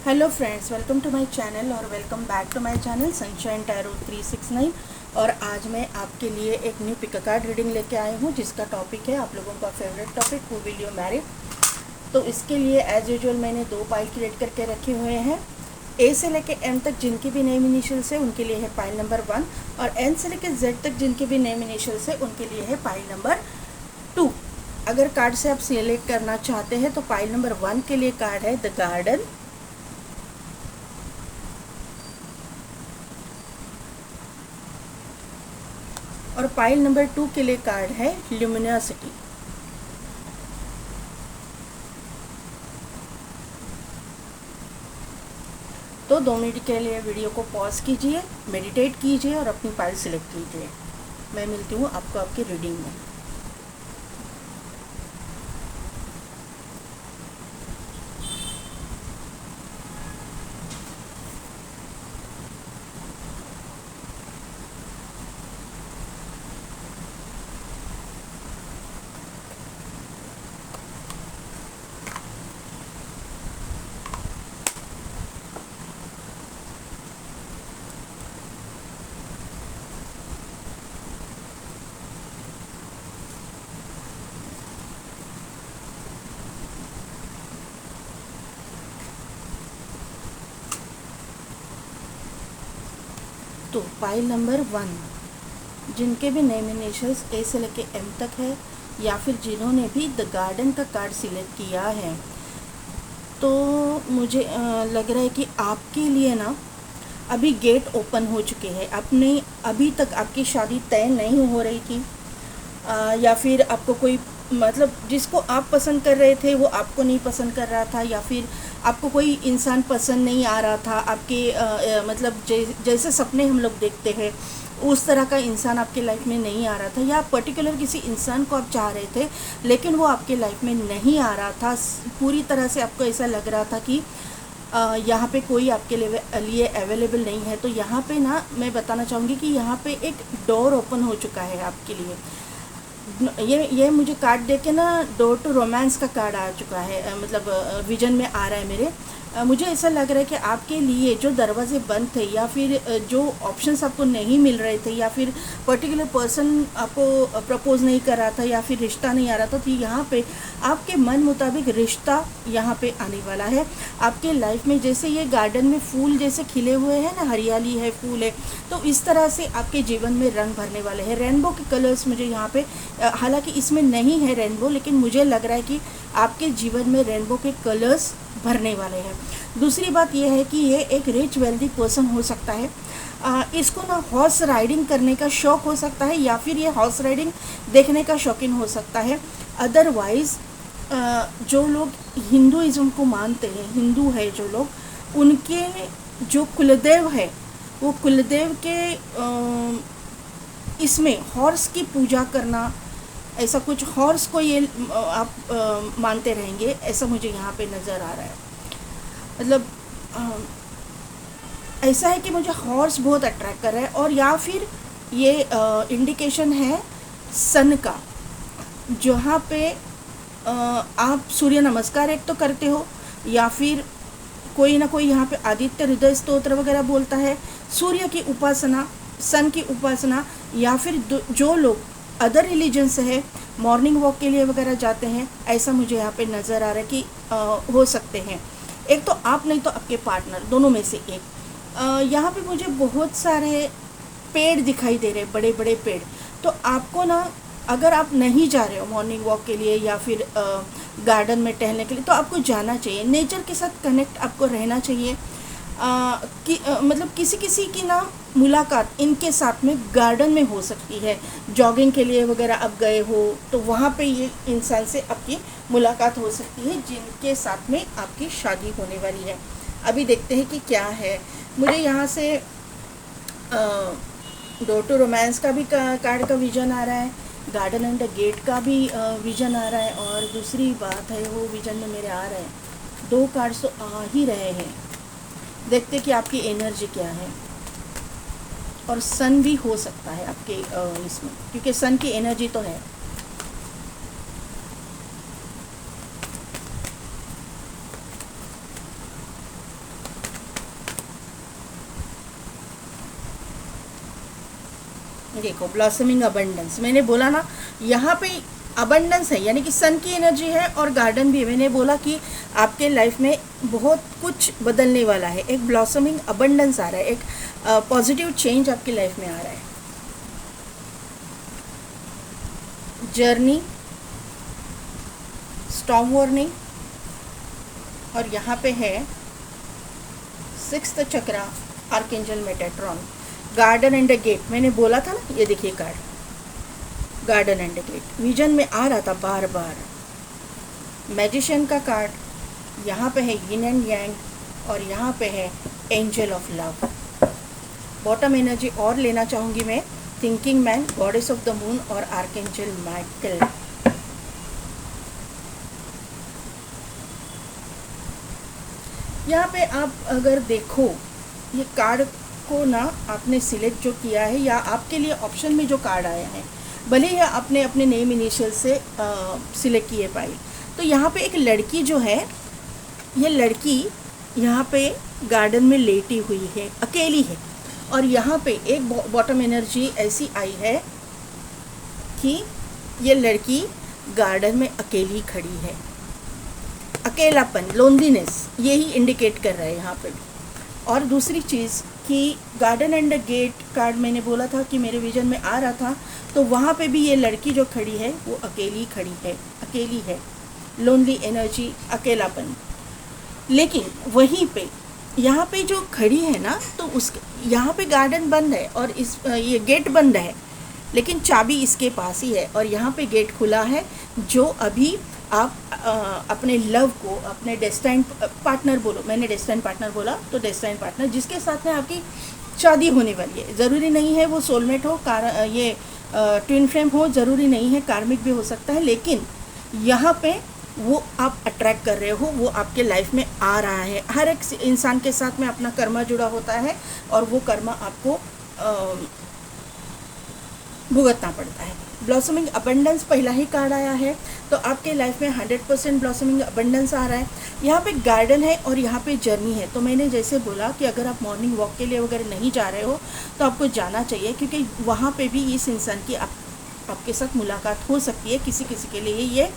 Hello friends, welcome to my channel और welcome back to my channel sunshine tarot 369। और आज मैं आपके लिए एक न्यू पिक कार्ड रीडिंग लेके आई हूँ जिसका टॉपिक है आप लोगों का favourite topic, who will you Mary. तो इसके लिए एज यूजुअल मैंने 2 पाइल क्रिएट करके रखे हुए हैं। ए से लेके एम तक जिनकी भी नेम इनिशियल्स है उनके लिए है पाइल नंबर 1, और एन से लेके जेड तक जिनके भी नेम इनिशियल्स है उनके लिए है पाइल नंबर 2। अगर कार्ड से आप सिलेक्ट करना चाहते हैं तो पाइल नंबर 1 के लिए कार्ड है द गार्डन, और पाइल नंबर 2 के लिए कार्ड है ल्यूमिनोसिटी। तो 2 मिनट के लिए वीडियो को पॉज कीजिए, मेडिटेट कीजिए और अपनी पाइल सिलेक्ट कीजिए। मैं मिलती हूँ आपको आपकी रीडिंग में। तो पाइल नंबर 1 जिनके भी नेम इनिशियल्स ए से लेके एम तक है या फिर जिन्होंने भी द गार्डन का कार्ड सिलेक्ट किया है, तो मुझे लग रहा है कि आपके लिए ना अभी गेट ओपन हो चुके हैं। अपने अभी तक आपकी शादी तय नहीं हो रही थी, या फिर आपको कोई मतलब जिसको आप पसंद कर रहे थे वो आपको नहीं पसंद कर रहा था, या फिर आपको कोई इंसान पसंद नहीं आ रहा था। आपके मतलब जैसे सपने हम लोग देखते हैं उस तरह का इंसान आपके लाइफ में नहीं आ रहा था, या पर्टिकुलर किसी इंसान को आप चाह रहे थे लेकिन वो आपके लाइफ में नहीं आ रहा था। पूरी तरह से आपको ऐसा लग रहा था कि यहाँ पे कोई आपके लिए अवेलेबल नहीं है। तो यहाँ पे ना मैं बताना चाहूँगी कि यहाँ पे एक डोर ओपन हो चुका है आपके लिए। ये मुझे कार्ड देख के ना डोर टू रोमांस का कार्ड आ चुका है, मतलब विजन में आ रहा है मेरे। मुझे ऐसा लग रहा है कि आपके लिए जो दरवाजे बंद थे या फिर जो ऑप्शंस आपको नहीं मिल रहे थे, या फिर पर्टिकुलर पर्सन आपको प्रपोज नहीं कर रहा था, या फिर रिश्ता नहीं आ रहा था, तो यहाँ पे आपके मन मुताबिक रिश्ता यहाँ पे आने वाला है आपके लाइफ में। जैसे ये गार्डन में फूल जैसे खिले हुए हैं ना, हरियाली है, फूल है, तो इस तरह से आपके जीवन में रंग भरने वाले हैं। रेनबो के कलर्स मुझे यहाँ पे, हालांकि इसमें नहीं है रेनबो, लेकिन मुझे लग रहा है कि आपके जीवन में रेनबो के कलर्स भरने वाले हैं। दूसरी बात यह है कि ये एक रिच वेल्दी पर्सन हो सकता है। इसको ना हॉर्स राइडिंग करने का शौक़ हो सकता है, या फिर ये हॉर्स राइडिंग देखने का शौकीन हो सकता है। अदरवाइज़ जो लोग हिंदुइज़्म को मानते हैं, हिंदू है जो लोग, उनके जो कुलदेव है वो कुलदेव के इसमें हॉर्स की पूजा करना, ऐसा कुछ हॉर्स को ये आप मानते रहेंगे, ऐसा मुझे यहाँ पे नज़र आ रहा है। मतलब ऐसा है कि मुझे हॉर्स बहुत अट्रैक्ट कर रहा है। और या फिर ये इंडिकेशन है सन का, जहाँ पे आप सूर्य नमस्कार एक तो करते हो, या फिर कोई ना कोई यहाँ पे आदित्य हृदय स्तोत्र वगैरह बोलता है, सूर्य की उपासना, सन की उपासना, या फिर जो लोग अदर रिलीजन से है मॉर्निंग वॉक के लिए वगैरह जाते हैं, ऐसा मुझे यहाँ पे नज़र आ रहा है कि हो सकते हैं। एक तो आप, नहीं तो आपके पार्टनर, दोनों में से एक। यहाँ पे मुझे बहुत सारे पेड़ दिखाई दे रहे हैं, बड़े बड़े पेड़। तो आपको ना, अगर आप नहीं जा रहे हो मॉर्निंग वॉक के लिए या फिर गार्डन में टहलने के लिए, तो आपको जाना चाहिए, नेचर के साथ कनेक्ट आपको रहना चाहिए। मतलब किसी की ना मुलाकात इनके साथ में गार्डन में हो सकती है। जॉगिंग के लिए वगैरह आप गए हो तो वहाँ पे ये इंसान से आपकी मुलाकात हो सकती है जिनके साथ में आपकी शादी होने वाली है। अभी देखते हैं कि क्या है। मुझे यहाँ से डोर टू रोमांस का भी कार्ड का विजन आ रहा है, गार्डन एंड द गेट का भी विजन आ रहा है, और दूसरी बात है वो विजन में मेरे आ रहे हैं 2 कार्ड्स तो आ ही रहे हैं। देखते कि आपकी एनर्जी क्या है। और सन भी हो सकता है आपके इसमें, क्योंकि सन की एनर्जी तो है। देखो ब्लॉसमिंग अबंडेंस, मैंने बोला ना यहाँ पे अबंडेंस है, यानी कि सन की एनर्जी है और गार्डन भी। मैंने बोला कि आपके लाइफ में बहुत कुछ बदलने वाला है, एक ब्लॉसमिंग अबंडेंस आ रहा है, एक पॉजिटिव चेंज आपकी लाइफ में आ रहा है। जर्नी, स्टॉर्म वार्निंग, और यहाँ पे है sixth chakra archangel Metatron, garden and gate. मैंने बोला था ना, ये देखिए card, garden and gate vision में आ रहा था बार बार। मैजिशियन का कार्ड यहाँ पे है, यिन एंड यांग, और यहाँ पे है angel of love. Bottom energy और लेना चाहूँगी मैं, thinking man, goddess of the moon और आर्कएंजल माइकल। यहाँ पे आप अगर देखो ये कार्ड को ना आपने सिलेक्ट जो किया है, या आपके लिए ऑप्शन में जो कार्ड आया है, भले ही आपने अपने नेम इनिशियल से सिलेक्ट किए पाए, तो यहाँ पे एक लड़की जो है, ये लड़की यहाँ पे गार्डन में लेटी हुई है, अकेली है, और यहाँ पे एक बॉटम एनर्जी ऐसी आई है कि ये लड़की गार्डन में अकेली खड़ी है। अकेलापन, लोनलीनेस, यही इंडिकेट कर रहा है यहाँ पे भी। और दूसरी चीज़ कि गार्डन एंड गेट कार्ड मैंने बोला था कि मेरे विजन में आ रहा था, तो वहाँ पे भी ये लड़की जो खड़ी है वो अकेली खड़ी है, अकेली है, लोनली एनर्जी, अकेलापन। लेकिन वहीं पे यहाँ पे जो खड़ी है ना, तो उस यहाँ पे गार्डन बंद है और ये गेट बंद है, लेकिन चाबी इसके पास ही है, और यहाँ पे गेट खुला है, जो अभी आप अपने लव को, अपने डेस्टाइन पार्टनर बोलो, मैंने डेस्टाइन पार्टनर बोला, तो डेस्टाइन पार्टनर जिसके साथ में आपकी शादी होने वाली है, ज़रूरी नहीं है वो सोलमेट हो, ये ट्विन फ्लेम हो, ज़रूरी नहीं है, कार्मिक भी हो सकता है, लेकिन यहाँ पे वो आप अट्रैक्ट कर रहे हो, वो आपके लाइफ में आ रहा है। हर एक इंसान के साथ में अपना कर्मा जुड़ा होता है, और वो कर्मा आपको भुगतना पड़ता है। ब्लॉसमिंग अबंडेंस पहला ही कार्ड आया है, तो आपके लाइफ में 100% ब्लॉसमिंग अबंडेंस आ रहा है। यहाँ पे गार्डन है और यहाँ पे जर्नी है, तो मैंने जैसे बोला कि अगर आप मॉर्निंग वॉक के लिए वगैरह नहीं जा रहे हो तो आपको जाना चाहिए, क्योंकि वहाँ पे भी इस इंसान की आपके साथ मुलाकात हो सकती है। किसी किसी के लिए ये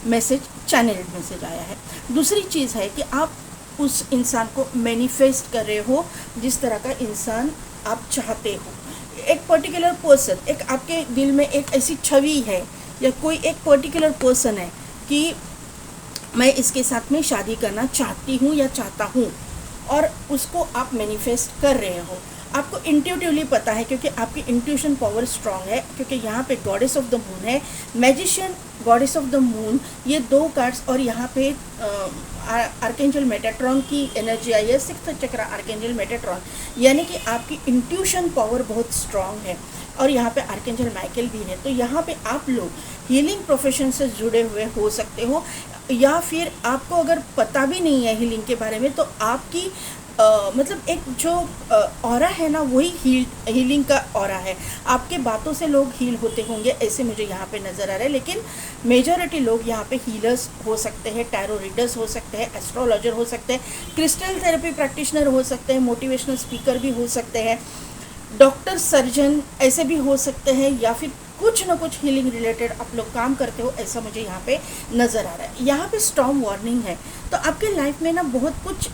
मैसेज चैनल्ड मैसेज आया है। दूसरी चीज़ है कि आप उस इंसान को मैनिफेस्ट कर रहे हो, जिस तरह का इंसान आप चाहते हो। एक पर्टिकुलर पर्सन, एक आपके दिल में एक ऐसी छवि है, या कोई एक पर्टिकुलर पर्सन है कि मैं इसके साथ में शादी करना चाहती हूँ या चाहता हूँ, और उसको आप मैनिफेस्ट कर रहे हो। आपको इंट्यूटिवली पता है, क्योंकि आपकी इंट्यूशन पावर स्ट्रांग है, क्योंकि यहाँ पे गॉडेस ऑफ द मून है, magician, goddess of the moon, ये दो कार्ड्स, और यहाँ पे आर्कएंजल मेटाट्रॉन की एनर्जी आई है, सिक्स्थ चक्र आर्कएंजल मेटाट्रॉन, यानी कि आपकी इंट्यूशन पावर बहुत स्ट्रांग है। और यहाँ पे आर्कएंजल माइकल भी है, तो यहाँ पे आप लोग हीलिंग प्रोफेशन से जुड़े हुए हो सकते हो, या फिर आपको अगर पता भी नहीं है हीलिंग के बारे में, तो आपकी मतलब एक जो ऑरा है ना, वही हीलिंग का ऑरा है। आपके बातों से लोग हील होते होंगे, ऐसे मुझे यहाँ पे नज़र आ रहा है, लेकिन मेजॉरिटी लोग यहाँ पे हीलर्स हो सकते हैं, टैरो रीडर्स हो सकते हैं, एस्ट्रोलॉजर हो सकते हैं, क्रिस्टल थेरेपी प्रैक्टिशनर हो सकते हैं, मोटिवेशनल स्पीकर भी हो सकते हैं, डॉक्टर, सर्जन ऐसे भी हो सकते हैं, या फिर कुछ ना कुछ हीलिंग रिलेटेड आप लोग काम करते हो, ऐसा मुझे यहाँ पे नज़र आ रहा है। यहाँ पे स्टॉर्म वार्निंग है, तो आपके लाइफ में ना बहुत कुछ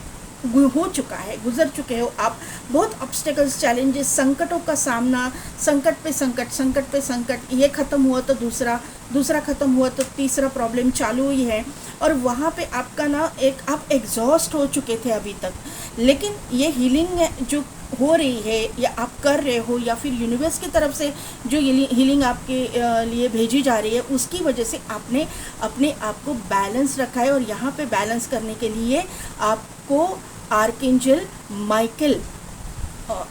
हो चुका है, गुजर चुके हो आप, बहुत ऑब्स्टेकल्स, चैलेंजेस, संकटों का सामना, संकट पे संकट, संकट पे संकट, ये ख़त्म हुआ तो दूसरा ख़त्म हुआ तो तीसरा प्रॉब्लम चालू ही है, और वहाँ पे आपका ना एक आप एग्जॉस्ट हो चुके थे अभी तक। लेकिन ये हीलिंग जो हो रही है, या आप कर रहे हो, या फिर यूनिवर्स की तरफ से जो हीलिंग आपके लिए भेजी जा रही है, उसकी वजह से आपने अपने आप को बैलेंस रखा है। और यहाँ पे बैलेंस करने के लिए आपको आर्कएंजल माइकल,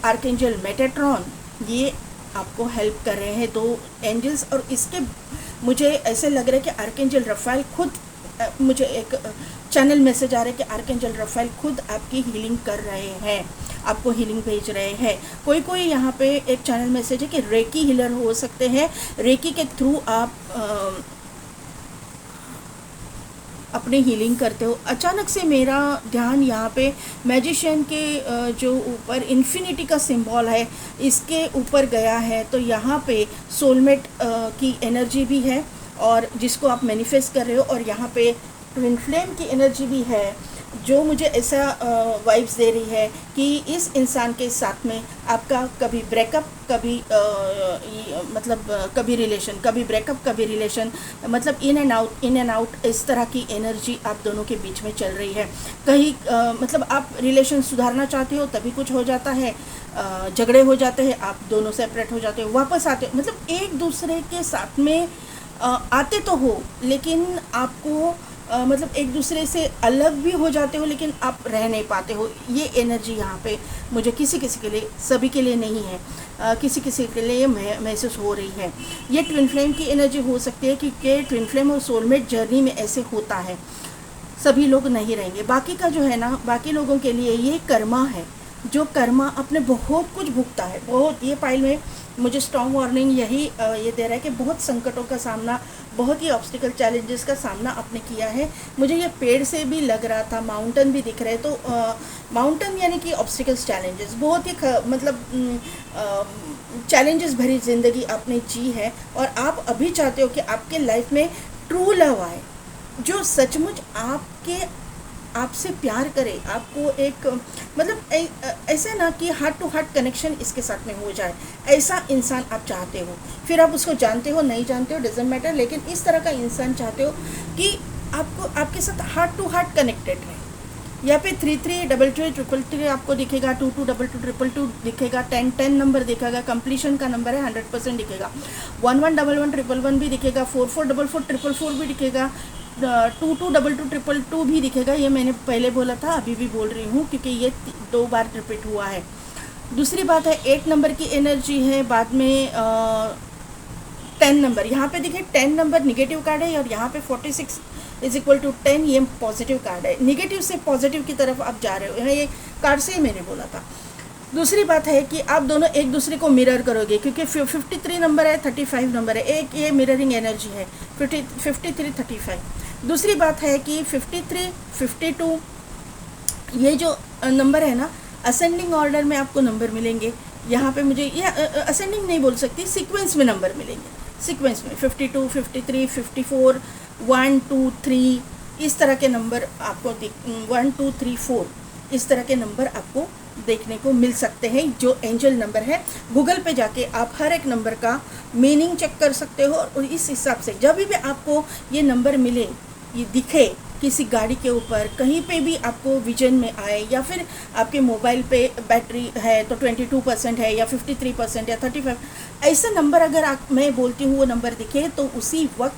आर्कएंजल मेटाट्रॉन, ये आपको हेल्प कर रहे हैं, दो एंजल्स। और इसके मुझे ऐसे लग रहा है कि आर्कएंजल रफाएल खुद, मुझे एक चैनल मैसेज आ रहा है कि आर्कएंजल रफाएल खुद आपकी हीलिंग कर रहे हैं, आपको हीलिंग भेज रहे हैं। कोई यहाँ पे एक चैनल मैसेज है कि रेकी हीलर हो सकते हैं, रेकी के थ्रू आप अपनी हीलिंग करते हो। अचानक से मेरा ध्यान यहाँ पे मैजिशियन के जो ऊपर इन्फिनिटी का सिंबल है इसके ऊपर गया है। तो यहाँ पे सोलमेट की एनर्जी भी है और जिसको आप मैनिफेस्ट कर रहे हो, और यहाँ पे ट्विन फ्लेम की एनर्जी भी है जो मुझे ऐसा वाइब्स दे रही है कि इस इंसान के साथ में आपका कभी ब्रेकअप, कभी मतलब कभी रिलेशन, कभी ब्रेकअप, कभी रिलेशन, मतलब इन एंड आउट इस तरह की एनर्जी आप दोनों के बीच में चल रही है। कहीं मतलब आप रिलेशन सुधारना चाहते हो तभी कुछ हो जाता है, झगड़े हो जाते हैं, आप दोनों सेपरेट हो जाते हो, वापस आते हो, मतलब एक दूसरे के साथ में आते तो हो लेकिन आपको मतलब एक दूसरे से अलग भी हो जाते हो लेकिन आप रह नहीं पाते हो। ये एनर्जी यहाँ पे मुझे किसी किसी के लिए, सभी के लिए नहीं है, किसी किसी के लिए महसूस हो रही है। ये ट्विन फ्लेम की एनर्जी हो सकती है क्योंकि ट्विन फ्लेम और सोलमेट जर्नी में ऐसे होता है, सभी लोग नहीं रहेंगे। बाकी का जो है ना, बाकी लोगों के लिए ये कर्मा है, जो कर्मा अपने बहुत कुछ भुगता है, बहुत। ये पाइल में मुझे स्ट्रॉन्ग वार्निंग यही ये दे रहा है कि बहुत संकटों का सामना, बहुत ही ऑब्स्टिकल चैलेंजेस का सामना आपने किया है। मुझे ये पेड़ से भी लग रहा था, माउंटेन भी दिख रहे, तो माउंटेन यानी कि ऑब्स्टिकल्स, चैलेंजेस, बहुत ही मतलब चैलेंजेस भरी ज़िंदगी आपने जी है। और आप अभी चाहते हो कि आपके लाइफ में ट्रू लव आए, जो सचमुच आपसे प्यार करे, आपको एक मतलब ऐसे ना कि हार्ट टू हार्ट कनेक्शन इसके साथ में हो जाए, ऐसा इंसान आप चाहते हो। फिर आप उसको जानते हो नहीं जानते हो डजंट मैटर, लेकिन इस तरह का इंसान चाहते हो कि आपको आपके साथ हार्ट टू हार्ट कनेक्टेड है। यहाँ पे 333333 आपको दिखेगा, 222222 दिखेगा, 1010 नंबर दिखेगा, कंप्लीशन का नंबर है, 100% दिखेगा, 11111111 भी दिखेगा, 44444444 भी दिखेगा, 222222 भी दिखेगा। ये मैंने पहले बोला था, अभी भी बोल रही हूँ क्योंकि ये 2 बार रिपीट हुआ है। दूसरी बात है 8 नंबर की एनर्जी है, बाद में 10 नंबर, यहाँ पे देखिए 10 नंबर निगेटिव कार्ड है और यहाँ पे 46 = 10 ये पॉजिटिव कार्ड है। निगेटिव से पॉजिटिव की तरफ आप जा रहे हो, यहाँ ये कार्ड से ही मैंने बोला था। दूसरी बात है कि आप दोनों एक दूसरे को मिरर करोगे क्योंकि 53 नंबर है, 35 नंबर है, एक ये मिररिंग एनर्जी है, 53 35। दूसरी बात है कि 53 52 ये जो नंबर है ना, असेंडिंग ऑर्डर में आपको नंबर मिलेंगे। यहाँ पे मुझे ये असेंडिंग नहीं बोल सकती, सीक्वेंस में नंबर मिलेंगे, सीक्वेंस में 52 53 54 1 2 3 इस तरह के नंबर आपको 1 2 3 4 इस तरह के नंबर आपको देखने को मिल सकते हैं, जो एंजल नंबर है। गूगल पे जाके आप हर एक नंबर का मीनिंग चेक कर सकते हो और इस हिसाब से जब भी आपको ये नंबर मिले, ये दिखे किसी गाड़ी के ऊपर, कहीं पे भी आपको विजन में आए, या फिर आपके मोबाइल पे बैटरी है तो 22% है या 53% या 35, ऐसे नंबर अगर मैं बोलती हूँ वो नंबर दिखे तो उसी वक्त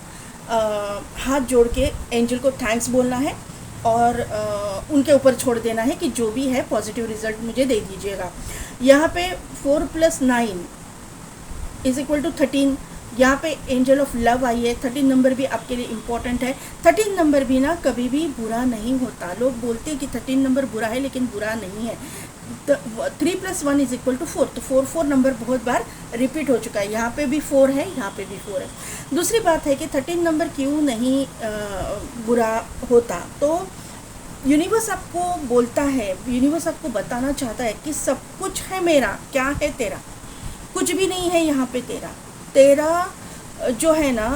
हाथ जोड़ के एंजल को थैंक्स बोलना है और उनके ऊपर छोड़ देना है कि जो भी है पॉजिटिव रिजल्ट मुझे दे दीजिएगा। यहाँ पे 4 + 9 = 13, यहाँ पे एंजल ऑफ लव आई है। 13 नंबर भी आपके लिए इम्पोर्टेंट है। 13 नंबर भी ना कभी भी बुरा नहीं होता। लोग बोलते हैं कि 13 नंबर बुरा है, लेकिन बुरा नहीं है। 3 + 1 = 4, तो 4 नंबर बहुत बार रिपीट हो चुका है। यहाँ पे भी 4 है, यहाँ पे भी 4 है। दूसरी बात है कि 13 नंबर क्यों नहीं बुरा होता, तो यूनिवर्स आपको बोलता है, यूनिवर्स आपको बताना चाहता है कि सब कुछ है मेरा, क्या है तेरा, कुछ भी नहीं है यहाँ पे तेरा जो है ना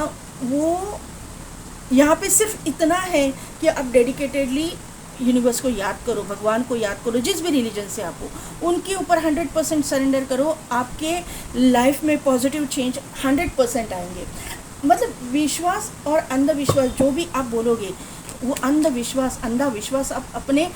वो यहाँ पे सिर्फ इतना है कि आप डेडिकेटेडली यूनिवर्स को याद करो, भगवान को याद करो, जिस भी रिलीजन से आप हो उनके ऊपर 100% सरेंडर करो। आपके लाइफ में पॉजिटिव चेंज 100% आएंगे। मतलब विश्वास और अंधविश्वास जो भी आप बोलोगे, वो अंधा विश्वास आप अपने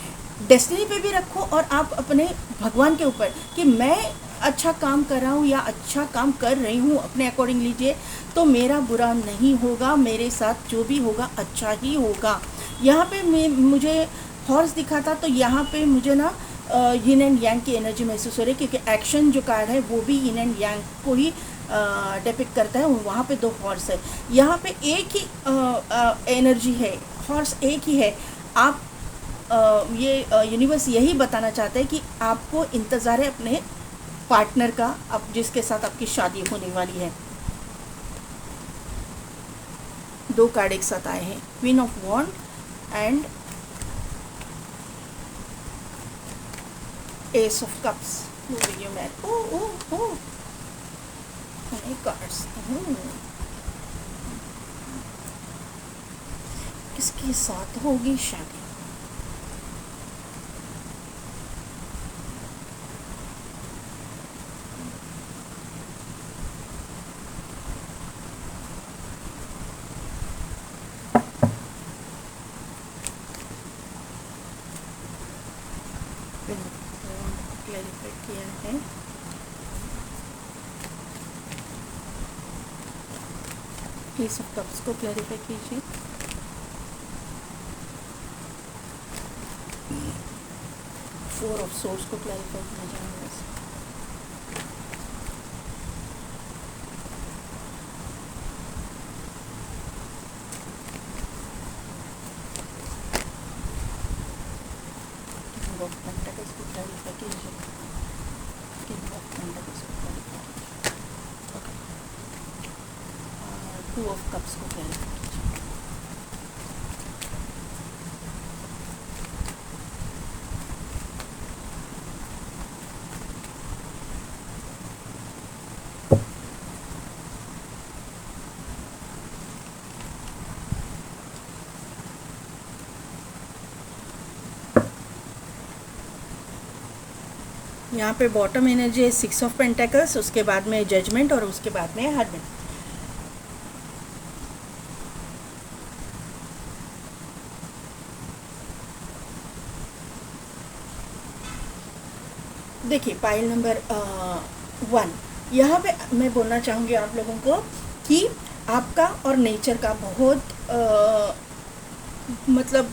डेस्टिनी पे भी रखो और आप अपने भगवान के ऊपर कि मैं अच्छा काम कर रहा हूँ या अच्छा काम कर रही हूँ, अपने अकॉर्डिंग लीजिए तो मेरा बुरा नहीं होगा, मेरे साथ जो भी होगा अच्छा ही होगा। यहाँ पे मुझे हॉर्स दिखा था, तो यहाँ पे मुझे ना यिन एंड यांग की एनर्जी महसूस हो रही है क्योंकि एक्शन जो कार्ड है वो भी यिन एंड यांग को ही डिपिक्ट करता है। वहाँ पे 2 हॉर्स है, यहाँ पे एक ही एनर्जी है, हॉर्स एक ही है। आप ये यूनिवर्स यही बताना चाहते हैं कि आपको इंतज़ार है अपने पार्टनर का, अब जिसके साथ आपकी शादी होने वाली है। 2 कार्ड एक साथ आए हैं, queen of wand and ace of cups. Who will you marry? Oh, many cards. किसके साथ होगी शादी? क्लैरिफाई किया है। एस ऑफ कप्स को क्लैरिफाई कीजिए। फोर ऑफ सोर्स को क्लैरिफाई किया जाएगा। किंग ऑफ पेंटाकल्स को क्लैरिफाई कीजिए। किंग ऑफ पेंटाकल्स को क्लैरिफाई कीजिए। ओके, टू ऑफ कप्स को क्लैरिफाई कीजिए। यहाँ पे बॉटम एनर्जी है 6 ऑफ पेंटाकल्स, उसके बाद में जजमेंट और उसके बाद में हरमेट। देखिए पाइल नंबर 1, यहाँ पे मैं बोलना चाहूँगी आप लोगों को कि आपका और नेचर का बहुत मतलब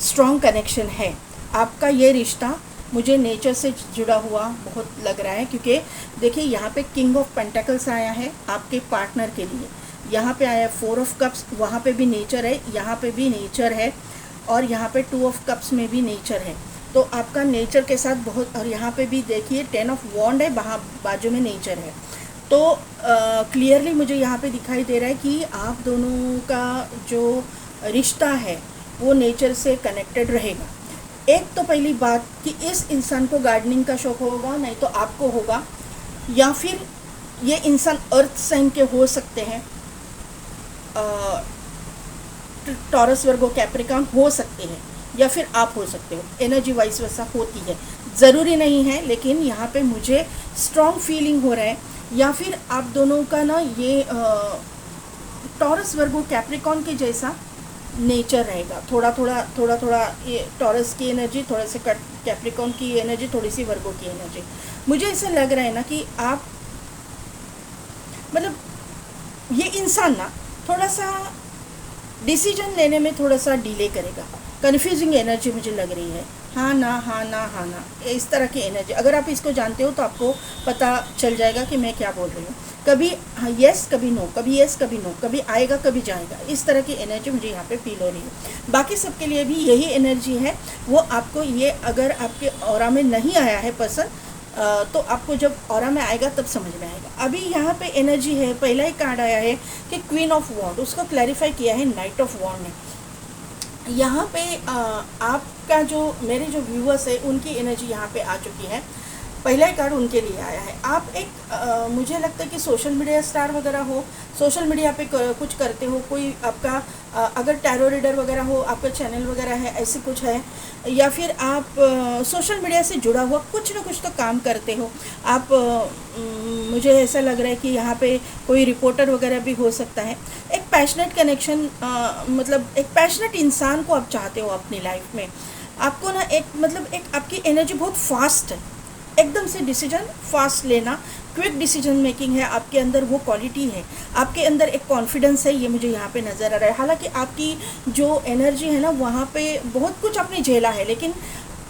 स्ट्रॉन्ग कनेक्शन है। आपका ये रिश्ता मुझे नेचर से जुड़ा हुआ बहुत लग रहा है, क्योंकि देखिए यहाँ पे किंग ऑफ पेंटाकल्स आया है आपके पार्टनर के लिए, यहाँ पे आया 4 ऑफ कप्स, वहाँ पे भी नेचर है, यहाँ पे भी नेचर है, और यहाँ पे 2 ऑफ कप्स में भी नेचर है। तो आपका नेचर के साथ बहुत, और यहाँ पे भी देखिए 10 ऑफ वॉन्ड है, वहाँ बाजू में नेचर है। तो क्लियरली मुझे यहाँ पे दिखाई दे रहा है कि आप दोनों का जो रिश्ता है वो नेचर से कनेक्टेड रहेगा। एक तो पहली बात कि इस इंसान को गार्डनिंग का शौक होगा, नहीं तो आपको होगा, या फिर ये इंसान अर्थ साइन के हो सकते हैं, टॉरस वर्गो कैप्रिकॉर्न हो सकते हैं, या फिर आप हो सकते हो। एनर्जी वाइज वैसा होती है, ज़रूरी नहीं है, लेकिन यहाँ पे मुझे स्ट्रॉन्ग फीलिंग हो रहा है। या फिर आप दोनों का ना ये टॉरस वर्गो कैप्रिकॉर्न के जैसा नेचर रहेगा, थोड़ा थोड़ा ये टॉरस की एनर्जी, थोड़े से कैप्रिकॉर्न की एनर्जी, थोड़ी सी वर्गो की एनर्जी। मुझे ऐसा लग रहा है ना कि आप मतलब ये इंसान ना थोड़ा सा डिसीजन लेने में थोड़ा सा डिले करेगा। कन्फ्यूजिंग एनर्जी मुझे लग रही है, हाँ ना हाँ ना हाँ ना, इस तरह की एनर्जी। अगर आप इसको जानते हो तो आपको पता चल जाएगा कि मैं क्या बोल रही हूँ। कभी हाँ यस, कभी नो, कभी यस, कभी नो, कभी आएगा कभी जाएगा, इस तरह की एनर्जी मुझे यहाँ पे फील हो रही है। बाकी सबके लिए भी यही एनर्जी है। वो आपको ये अगर आपके ऑरा में नहीं आया है पसंद, तो आपको जब ऑरा में आएगा तब समझ में आएगा। अभी यहाँ पे एनर्जी है, पहला ही कार्ड आया है कि क्वीन ऑफ वॉन्ड, उसको क्लैरिफाई किया है नाइट ऑफ वॉन्ड ने। यहाँ पे आपका जो मेरे जो व्यूअर्स है उनकी एनर्जी यहाँ पे आ चुकी है। पहला ही कार्ड उनके लिए आया है। आप एक मुझे लगता है कि सोशल मीडिया स्टार वगैरह हो, सोशल मीडिया पे कुछ करते हो, कोई आपका अगर टैरो रीडर वगैरह हो, आपका चैनल वगैरह है, ऐसे कुछ है, या फिर आप सोशल मीडिया से जुड़ा हुआ कुछ ना कुछ तो काम करते हो आप। मुझे ऐसा लग रहा है कि यहाँ पे कोई रिपोर्टर वगैरह भी हो सकता है। एक पैशनेट कनेक्शन, मतलब एक पैशनेट इंसान को आप चाहते हो अपनी लाइफ में। आपको ना एक मतलब एक आपकी एनर्जी बहुत फास्ट है, एकदम से डिसीजन फास्ट लेना, क्विक डिसीजन मेकिंग है आपके अंदर, वो क्वालिटी है आपके अंदर। एक कॉन्फिडेंस है, ये मुझे यहाँ पे नज़र आ रहा है। हालांकि आपकी जो एनर्जी है ना वहाँ पे बहुत कुछ आपने झेला है, लेकिन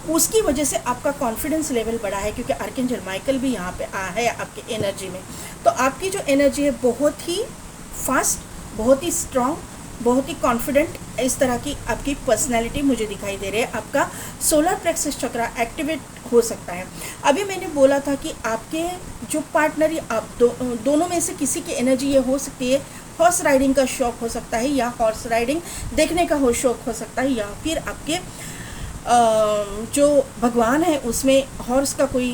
उसकी वजह से आपका कॉन्फिडेंस लेवल बढ़ा है, क्योंकि आर्कएंजल माइकल भी यहाँ पे आ है आपके एनर्जी में। तो आपकी जो एनर्जी है बहुत ही फास्ट, बहुत ही स्ट्रॉन्ग, बहुत ही कॉन्फिडेंट, इस तरह की आपकी पर्सनैलिटी मुझे दिखाई दे रही है। आपका सोलर प्लेक्सस चक्रा एक्टिवेट हो सकता है। अभी मैंने बोला था कि आपके जो पार्टनर आप दोनों में से किसी की एनर्जी ये हो सकती है हॉर्स राइडिंग का शौक़ हो सकता है, या हॉर्स राइडिंग देखने का शौक़ हो सकता है, या फिर आपके जो भगवान है उसमें हॉर्स का कोई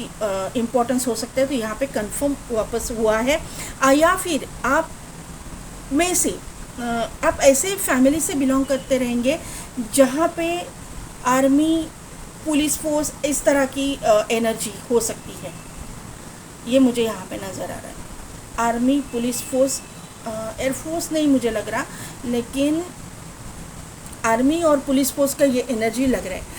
इम्पोर्टेंस हो सकता है। तो यहाँ पे कंफर्म वापस हुआ है। या फिर आप में से आप ऐसे फैमिली से बिलोंग करते रहेंगे जहाँ पे आर्मी, पुलिस फोर्स, इस तरह की एनर्जी हो सकती है। ये मुझे यहाँ पे नज़र आ रहा है। आर्मी, पुलिस फोर्स, एयरफोर्स नहीं मुझे लग रहा, लेकिन आर्मी और पुलिस फोर्स का ये एनर्जी लग रहा है।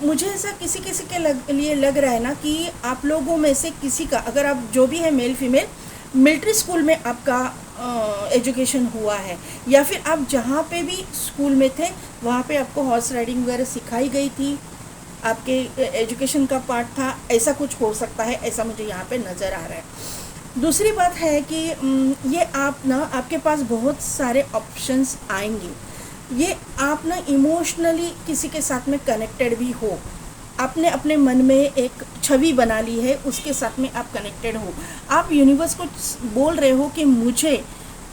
मुझे ऐसा किसी किसी के लिए लग रहा है ना कि आप लोगों में से किसी का, अगर आप जो भी है मेल फीमेल, मिलिट्री स्कूल में आपका एजुकेशन हुआ है, या फिर आप जहाँ पे भी स्कूल में थे वहाँ पे आपको हॉर्स राइडिंग वगैरह सिखाई गई थी, आपके एजुकेशन का पार्ट था, ऐसा कुछ हो सकता है, ऐसा मुझे यहाँ पे नज़र आ रहा है। दूसरी बात है कि ये आपके पास बहुत सारे ऑप्शंस आएंगे। ये आप इमोशनली किसी के साथ में कनेक्टेड भी हो, आपने अपने मन में एक छवि बना ली है, उसके साथ में आप कनेक्टेड हो। आप यूनिवर्स को बोल रहे हो कि मुझे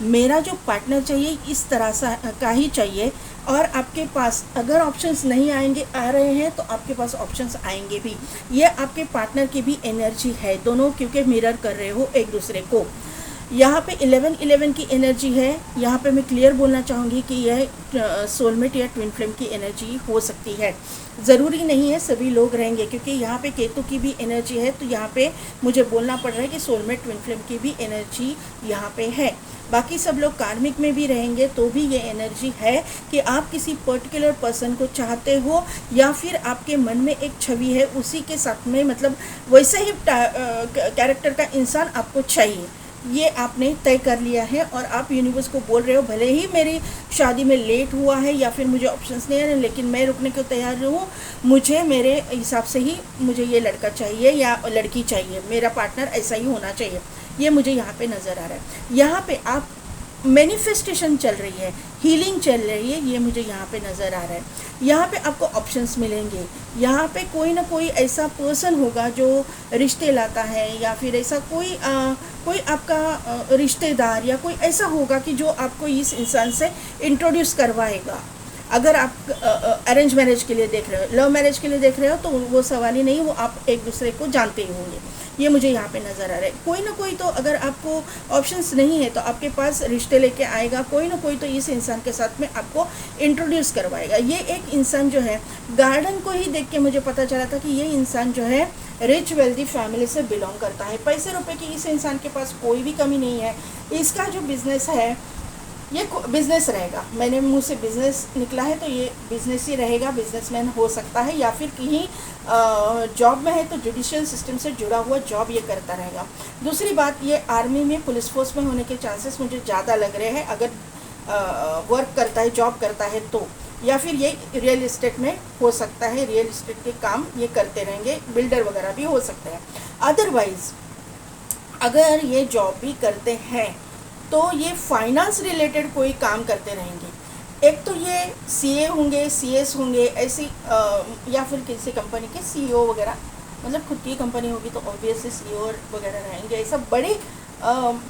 मेरा जो पार्टनर चाहिए इस तरह सा का ही चाहिए, और आपके पास अगर ऑप्शंस नहीं आ रहे हैं तो आपके पास ऑप्शंस आएंगे भी। ये आपके पार्टनर की भी एनर्जी है, दोनों क्योंकि मिरर कर रहे हो एक दूसरे को। यहाँ पे 11-11 की एनर्जी है। यहाँ पे मैं क्लियर बोलना चाहूँगी कि यह सोलमेट या ट्विन फ्लेम की एनर्जी हो सकती है। ज़रूरी नहीं है सभी लोग रहेंगे, क्योंकि यहाँ पे केतु की भी एनर्जी है, तो यहाँ पे मुझे बोलना पड़ रहा है कि सोलमेट ट्विन फ्लेम की भी एनर्जी यहाँ पे है। बाकी सब लोग कार्मिक में भी रहेंगे तो भी ये एनर्जी है कि आप किसी पर्टिकुलर पर्सन को चाहते हो, या फिर आपके मन में एक छवि है, उसी के साथ में मतलब वैसे ही कैरेक्टर का इंसान आपको चाहिए। ये आपने तय कर लिया है और आप यूनिवर्स को बोल रहे हो, भले ही मेरी शादी में लेट हुआ है या फिर मुझे ऑप्शंस नहीं आ रहे, लेकिन मैं रुकने को तैयार हूँ। मुझे मेरे हिसाब से ही मुझे ये लड़का चाहिए या लड़की चाहिए, मेरा पार्टनर ऐसा ही होना चाहिए। ये मुझे यहाँ पे नज़र आ रहा है। यहाँ पे आप मैनिफेस्टेशन चल रही है, हीलिंग चल रही है, ये मुझे यहाँ पे नज़र आ रहा है। यहाँ पे आपको ऑप्शंस मिलेंगे। यहाँ पे कोई ना कोई ऐसा पर्सन होगा जो रिश्ते लाता है, या फिर ऐसा कोई आपका रिश्तेदार या कोई ऐसा होगा कि जो आपको इस इंसान से इंट्रोड्यूस करवाएगा। अगर आप अरेंज मैरिज के लिए देख रहे हो, लव मैरिज के लिए देख रहे हो, तो वो सवाल ही नहीं, वो आप एक दूसरे को जानते ही होंगे। ये मुझे यहाँ पे नज़र आ रहा है। कोई ना कोई तो, अगर आपको ऑप्शंस नहीं है तो आपके पास रिश्ते लेके आएगा, कोई ना कोई तो इस इंसान के साथ में आपको इंट्रोड्यूस करवाएगा। ये एक इंसान जो है, गार्डन को ही देख के मुझे पता चला था कि ये इंसान जो है रिच वेल्दी फैमिली से बिलोंग करता है। पैसे रुपए की इस इंसान के पास कोई भी कमी नहीं है। इसका जो बिज़नेस है ये बिज़नेस रहेगा। मैंने मुँह से बिज़नेस निकला है तो ये बिज़नेस ही रहेगा, बिजनेसमैन हो सकता है, या फिर कहीं जॉब में है तो जुडिशियल सिस्टम से जुड़ा हुआ जॉब ये करता रहेगा। दूसरी बात, ये आर्मी में, पुलिस फोर्स में होने के चांसेस मुझे ज़्यादा लग रहे हैं, अगर वर्क करता है, जॉब करता है तो। या फिर ये रियल इस्टेट में हो सकता है, रियल इस्टेट के काम ये करते रहेंगे, बिल्डर वगैरह भी हो सकते हैं। अदरवाइज़ अगर ये जॉब भी करते हैं तो ये फाइनेंस रिलेटेड कोई काम करते रहेंगे। एक तो ये सीए होंगे, सीएस होंगे, ऐसी या फिर किसी कंपनी के सीईओ वगैरह, मतलब खुद की कंपनी होगी तो ऑब्वियसली सीईओ वगैरह रहेंगे, ऐसा बड़ी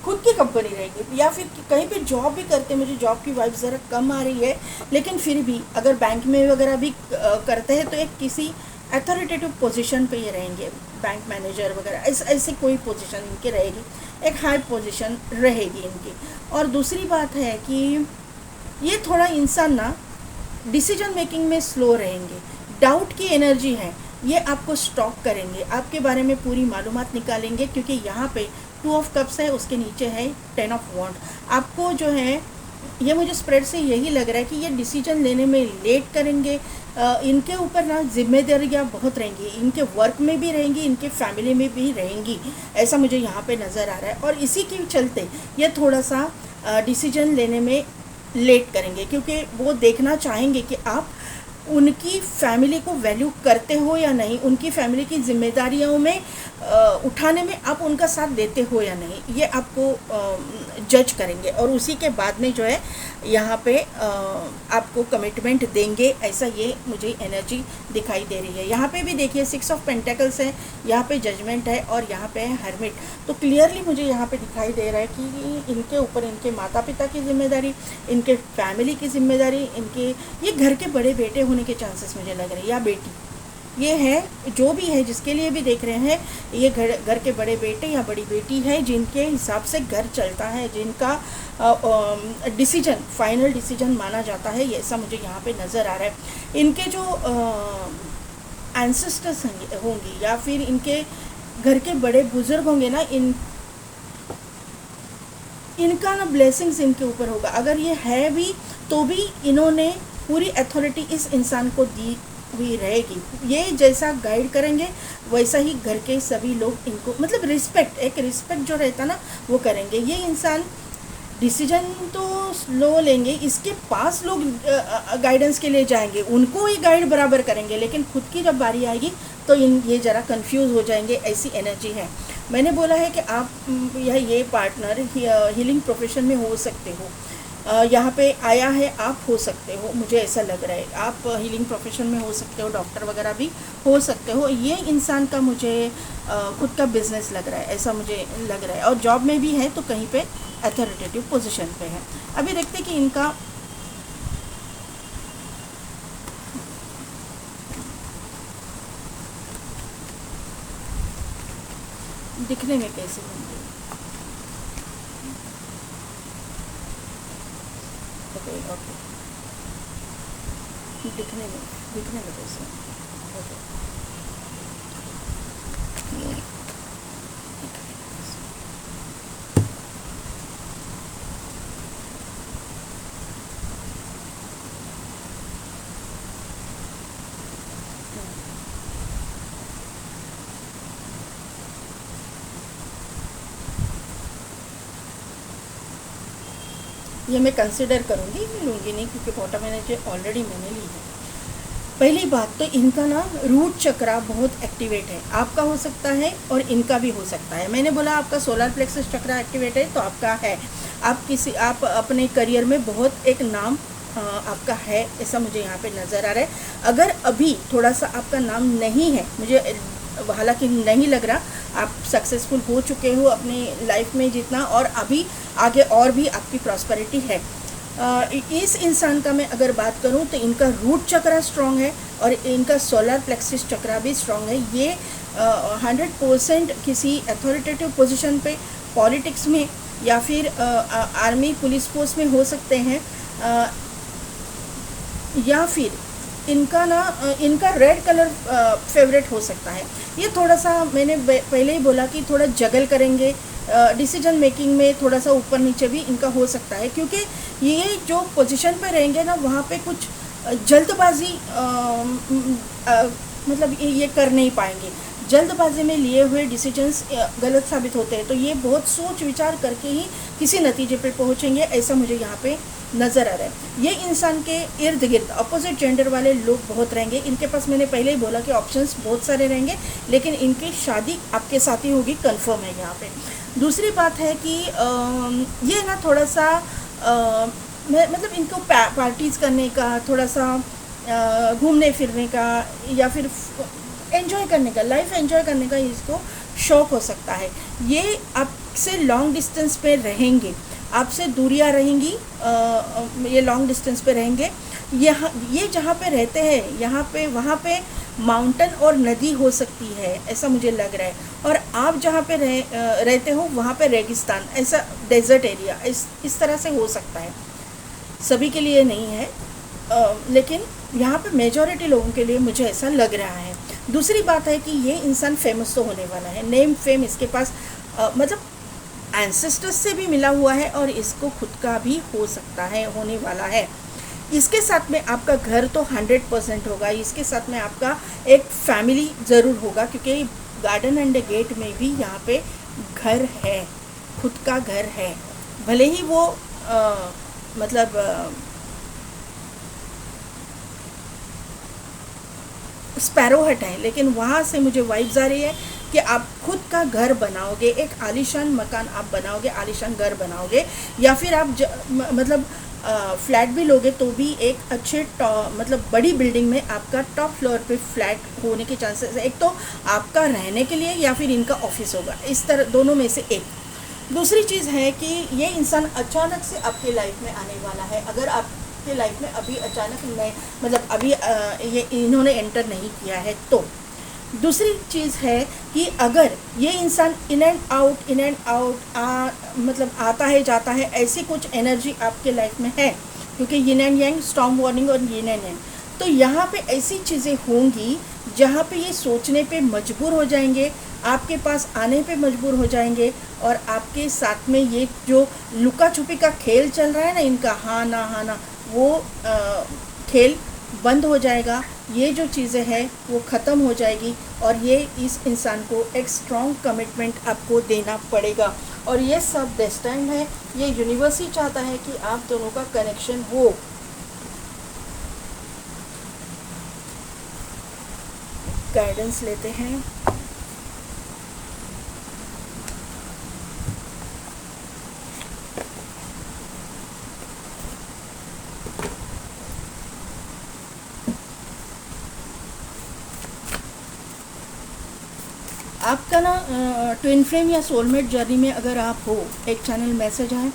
खुद की कंपनी रहेगी। या फिर कहीं पे जॉब भी करते, मुझे जॉब की वाइब ज़रा कम आ रही है, लेकिन फिर भी अगर बैंक में वगैरह भी करते हैं तो एक किसी अथॉरिटेटिव पोजीशन पे ये रहेंगे, बैंक मैनेजर वगैरह, ऐसे कोई पोजीशन इनकी रहेगी, एक हाई पोजीशन रहेगी इनकी। और दूसरी बात है कि ये थोड़ा इंसान डिसीजन मेकिंग में स्लो रहेंगे, डाउट की एनर्जी है, ये आपको स्टॉक करेंगे, आपके बारे में पूरी मालूमात निकालेंगे, क्योंकि यहाँ पे 2 ऑफ कप्स है, उसके नीचे है 10 ऑफ वॉन्ड। आपको जो है, ये मुझे स्प्रेड से यही लग रहा है कि ये डिसीजन लेने में लेट करेंगे। इनके ऊपर जिम्मेदारियाँ बहुत रहेंगी, इनके वर्क में भी रहेंगी, इनके फैमिली में भी रहेंगी, ऐसा मुझे यहाँ पे नज़र आ रहा है। और इसी के चलते ये थोड़ा सा डिसीजन लेने में लेट करेंगे, क्योंकि वो देखना चाहेंगे कि आप उनकी फैमिली को वैल्यू करते हो या नहीं, उनकी फैमिली की जिम्मेदारियों में उठाने में आप उनका साथ देते हो या नहीं, ये आपको जज करेंगे और उसी के बाद में जो है यहाँ पे आपको कमिटमेंट देंगे, ऐसा ये मुझे एनर्जी दिखाई दे रही है। यहाँ पे भी देखिए 6 ऑफ पेंटिकल्स है, यहाँ पे जजमेंट है और यहाँ पे है हर्मिट। तो क्लियरली मुझे यहाँ पे दिखाई दे रहा है कि इनके ऊपर इनके माता पिता की जिम्मेदारी, इनके फैमिली की जिम्मेदारी, इनके ये घर के बड़े बेटे होने के चांसेस मुझे लग रहे हैं, या बेटी, ये है जो भी है जिसके लिए भी देख रहे हैं, ये घर के बड़े बेटे या बड़ी बेटी है जिनके हिसाब से घर चलता है, जिनका डिसीजन फाइनल डिसीजन माना जाता है, ये ऐसा मुझे यहाँ पे नज़र आ रहा है। इनके जो एंसेस्टर्स होंगे या फिर इनके घर के बड़े बुजुर्ग होंगे ना, इनका ना ब्लेसिंग्स इनके ऊपर होगा। अगर ये है भी तो भी इन्होंने पूरी अथॉरिटी इस इंसान को दी हुई रहेगी, ये जैसा गाइड करेंगे वैसा ही घर के सभी लोग इनको मतलब रिस्पेक्ट, एक रिस्पेक्ट जो रहता ना वो करेंगे। ये इंसान डिसीजन तो लो लेंगे, इसके पास लोग गाइडेंस के लिए जाएंगे, उनको ही गाइड बराबर करेंगे, लेकिन खुद की जब बारी आएगी तो ये ज़रा कंफ्यूज हो जाएंगे, ऐसी एनर्जी है। मैंने बोला है कि आप या ये पार्टनर हीलिंग प्रोफेशन में हो सकते हो, यहाँ पे आया है, आप हो सकते हो, मुझे ऐसा लग रहा है आप हीलिंग प्रोफेशन में हो सकते हो, डॉक्टर वगैरह भी हो सकते हो। ये इंसान का मुझे खुद का बिजनेस लग रहा है, ऐसा मुझे लग रहा है, और जॉब में भी है तो कहीं पे अथॉरिटेटिव पोजीशन पे है। अभी देखते कि इनका दिखने में कैसे होंगे। ओके, दिखने में कैसे ओके। ये मैं कंसिडर करूँगी, लूँगी नहीं क्योंकि बॉटम एनर्जी ऑलरेडी मैंने ली है। पहली बात तो इनका ना रूट चक्रा बहुत एक्टिवेट है, आपका हो सकता है और इनका भी हो सकता है। मैंने बोला आपका सोलर प्लेक्सस चक्रा एक्टिवेट है तो आपका है, आप अपने करियर में बहुत एक नाम आपका है, ऐसा मुझे यहाँ पे नज़र आ रहा है। अगर अभी थोड़ा सा आपका नाम नहीं है, मुझे हालांकि नहीं लग रहा, आप सक्सेसफुल हो चुके हो अपनी लाइफ में जितना, और अभी आगे और भी आपकी प्रॉस्पेरिटी है। इस इंसान का मैं अगर बात करूं तो इनका रूट चक्रा स्ट्रॉन्ग है और इनका सोलर प्लेक्सिस चक्रा भी स्ट्रॉन्ग है। ये 100% किसी अथॉरिटेटिव पोजीशन पे, पॉलिटिक्स में या फिर आर्मी पुलिस फोर्स में हो सकते हैं, या फिर इनका रेड कलर फेवरेट हो सकता है। ये थोड़ा सा मैंने पहले ही बोला कि थोड़ा जगल करेंगे, डिसीजन मेकिंग में थोड़ा सा ऊपर नीचे भी इनका हो सकता है, क्योंकि ये जो पोजीशन पे रहेंगे ना वहाँ पे कुछ जल्दबाजी मतलब ये कर नहीं पाएंगे। जल्दबाजी में लिए हुए डिसीजंस गलत साबित होते हैं, तो ये बहुत सोच विचार करके ही किसी नतीजे पे पहुँचेंगे, ऐसा मुझे यहाँ पे नज़र आ रहा है। ये इंसान के इर्द गिर्द अपोजिट जेंडर वाले लोग बहुत रहेंगे, इनके पास मैंने पहले ही बोला कि ऑप्शंस बहुत सारे रहेंगे, लेकिन इनकी शादी आपके साथ ही होगी, कंफर्म है यहाँ पे। दूसरी बात है कि ये ना थोड़ा सा मतलब इनको पार्टीज़ करने का, थोड़ा सा घूमने फिरने का या फिर एंजॉय करने का, लाइफ एंजॉय करने का इसको शौक़ हो सकता है। ये आपसे लॉन्ग डिस्टेंस पे रहेंगे, आपसे दूरियां रहेंगी, ये लॉन्ग डिस्टेंस पे रहेंगे। ये जहाँ पे रहते हैं यहाँ पे वहाँ पे माउंटेन और नदी हो सकती है, ऐसा मुझे लग रहा है, और आप जहाँ पे रहते हो वहाँ पे रेगिस्तान, ऐसा डेजर्ट एरिया, इस तरह से हो सकता है। सभी के लिए नहीं है, लेकिन यहाँ पे मेजॉरिटी लोगों के लिए मुझे ऐसा लग रहा है। दूसरी बात है कि ये इंसान फेमस तो होने वाला है, नेम फेम इसके पास मतलब एंसेस्टर्स से भी मिला हुआ है और इसको खुद का भी हो सकता है, होने वाला है। इसके साथ में आपका घर तो 100% होगा, इसके साथ में आपका एक फैमिली ज़रूर होगा, क्योंकि गार्डन एंड गेट में भी यहाँ पे घर है, खुद का घर है, भले ही वो मतलब स्पैरोहट है, लेकिन वहाँ से मुझे वाइब्स आ रही है कि आप खुद का घर बनाओगे, एक आलीशान मकान आप बनाओगे, आलीशान घर बनाओगे, या फिर आप मतलब फ्लैट भी लोगे तो भी एक अच्छे मतलब बड़ी बिल्डिंग में आपका टॉप फ्लोर पे फ्लैट होने के चांसेस है। एक तो आपका रहने के लिए या फिर इनका ऑफिस होगा, इस तरह दोनों में से एक। दूसरी चीज़ है कि ये इंसान अचानक से आपके लाइफ में आने वाला है। अगर आपके लाइफ में अभी अचानक नहीं, मतलब अभी ये इन्होंने एंटर नहीं किया है तो दूसरी चीज़ है कि अगर ये इंसान इन एंड आउट मतलब आता है जाता है, ऐसी कुछ एनर्जी आपके लाइफ में है, क्योंकि yin and yang, storm warning और यिन एंड यांग, तो यहाँ पे ऐसी चीज़ें होंगी जहाँ पे ये सोचने पे मजबूर हो जाएंगे, आपके पास आने पे मजबूर हो जाएंगे, और आपके साथ में ये जो लुका छुपी का खेल चल रहा है ना इनका, हाँ ना, वो खेल बंद हो जाएगा। ये जो चीज़ें हैं वो ख़त्म हो जाएगी, और ये इस इंसान को एक स्ट्रॉन्ग कमिटमेंट आपको देना पड़ेगा। और ये सब डेस्टिन्ड है, ये यूनिवर्स ही चाहता है कि आप दोनों का कनेक्शन हो। गाइडेंस लेते हैं। आपका ना ट्विन फ्लेम या सोलमेट जर्नी में अगर आप हो, एक चैनल मैसेज है,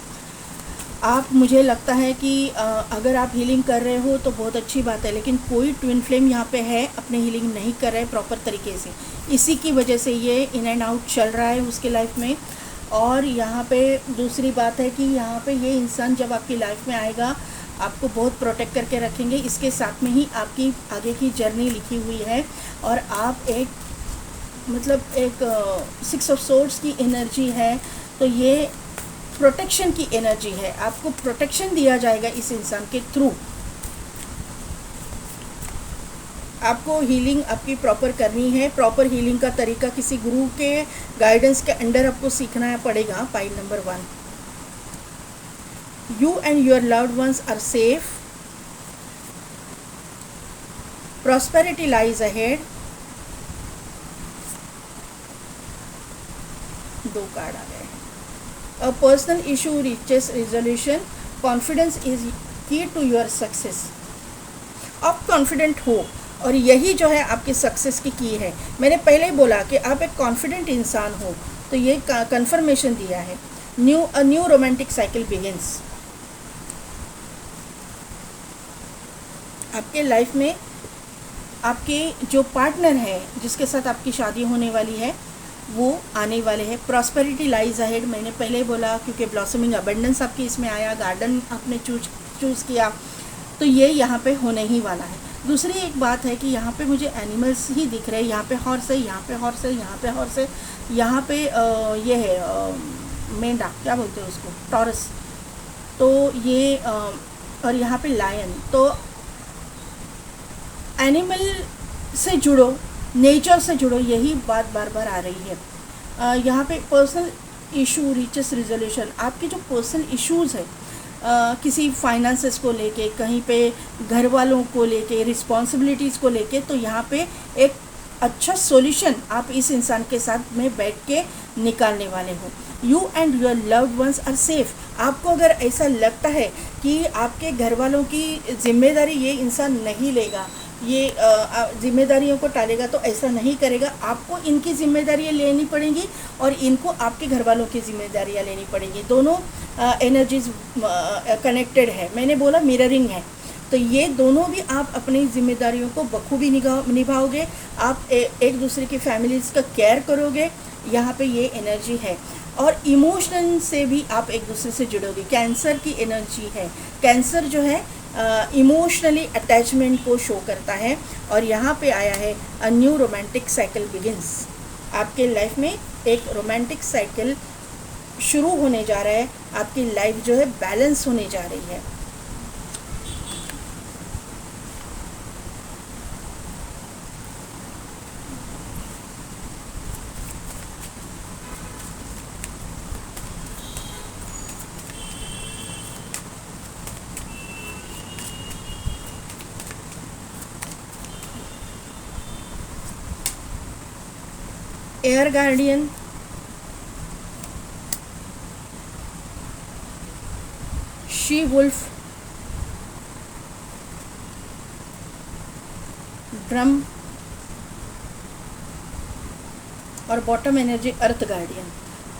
आप, मुझे लगता है कि अगर आप हीलिंग कर रहे हो तो बहुत अच्छी बात है, लेकिन कोई ट्विन फ्लेम यहाँ पे है अपने हीलिंग नहीं कर रहे प्रॉपर तरीके से, इसी की वजह से ये इन एंड आउट चल रहा है उसके लाइफ में। और यहाँ पे दूसरी बात है कि यहाँ पे ये इंसान जब आपकी लाइफ में आएगा आपको बहुत प्रोटेक्ट करके रखेंगे, इसके साथ में ही आपकी आगे की जर्नी लिखी हुई है। और आप एक, मतलब एक 6 ऑफ सोर्ड्स की एनर्जी है, तो ये प्रोटेक्शन की एनर्जी है, आपको प्रोटेक्शन दिया जाएगा इस इंसान के थ्रू। आपको हीलिंग आपकी प्रॉपर करनी है, प्रॉपर हीलिंग का तरीका किसी गुरु के गाइडेंस के अंडर आपको सीखना पड़ेगा। Point number 1, you and your loved ones are safe, prosperity lies ahead. 2 card आ गए। A personal issue reaches resolution, confidence is key to your success. आप कॉन्फिडेंट हो, और यही जो है आपकी सक्सेस की है। मैंने पहले ही बोला कि आप एक कॉन्फिडेंट इंसान हो, तो ये कंफर्मेशन दिया है। A new romantic cycle begins. आपके लाइफ में आपके जो पार्टनर है, जिसके साथ आपकी शादी होने वाली है, वो आने वाले हैं। प्रॉस्पेरिटी लाइज अहेड, मैंने पहले बोला, क्योंकि ब्लॉसमिंग अबंडेंस आपकी इसमें आया, गार्डन आपने चूज़ किया, तो ये यहाँ पे होने ही वाला है। दूसरी एक बात है कि यहाँ पे मुझे एनिमल्स ही दिख रहे हैं। यहाँ पे हॉर्स है, यहाँ पे हॉर्स है, यहाँ पे हॉर्स है, यहाँ पे ये है मेंढा, क्या बोलते हैं उसको, टॉरस, तो ये और यहाँ पे लायन। तो एनिमल से जुड़ो, नेचर से जुड़ो, यही बात बार बार आ रही है। यहाँ पे पर्सनल इशू रीचेस रिजोल्यूशन। आपके जो पर्सनल इश्यूज़ है, किसी फाइनेंसेस को लेके, कहीं पे घर वालों को लेके, रिस्पॉन्सिबिलिटीज़ को लेके, तो यहाँ पे एक अच्छा सॉल्यूशन आप इस इंसान के साथ में बैठ के निकालने वाले हो। You and your loved ones are safe. आपको अगर ऐसा लगता है कि आपके घर वालों की जिम्मेदारी ये इंसान नहीं लेगा, ये जिम्मेदारियों को टालेगा, तो ऐसा नहीं करेगा। आपको इनकी जिम्मेदारियाँ लेनी पड़ेंगी और इनको आपके घर वालों की जिम्मेदारियाँ लेनी पड़ेंगी। दोनों एनर्जीज कनेक्टेड है। मैंने बोला मिररिंग है, तो ये दोनों भी आप अपनी जिम्मेदारियों को बखूबी निभाओगे। आप एक दूसरे की फैमिलीज़ का केयर करोगे, यहाँ पे ये एनर्जी है। और इमोशन से भी आप एक दूसरे से जुड़ोगे। कैंसर की एनर्जी है। कैंसर जो है इमोशनली अटैचमेंट को शो करता है, और यहाँ पे आया है a new romantic cycle begins. आपके लाइफ में एक रोमांटिक साइकिल शुरू होने जा रहा है। आपकी लाइफ जो है बैलेंस होने जा रही है। Air guardian, she wolf, drum, और bottom energy earth guardian.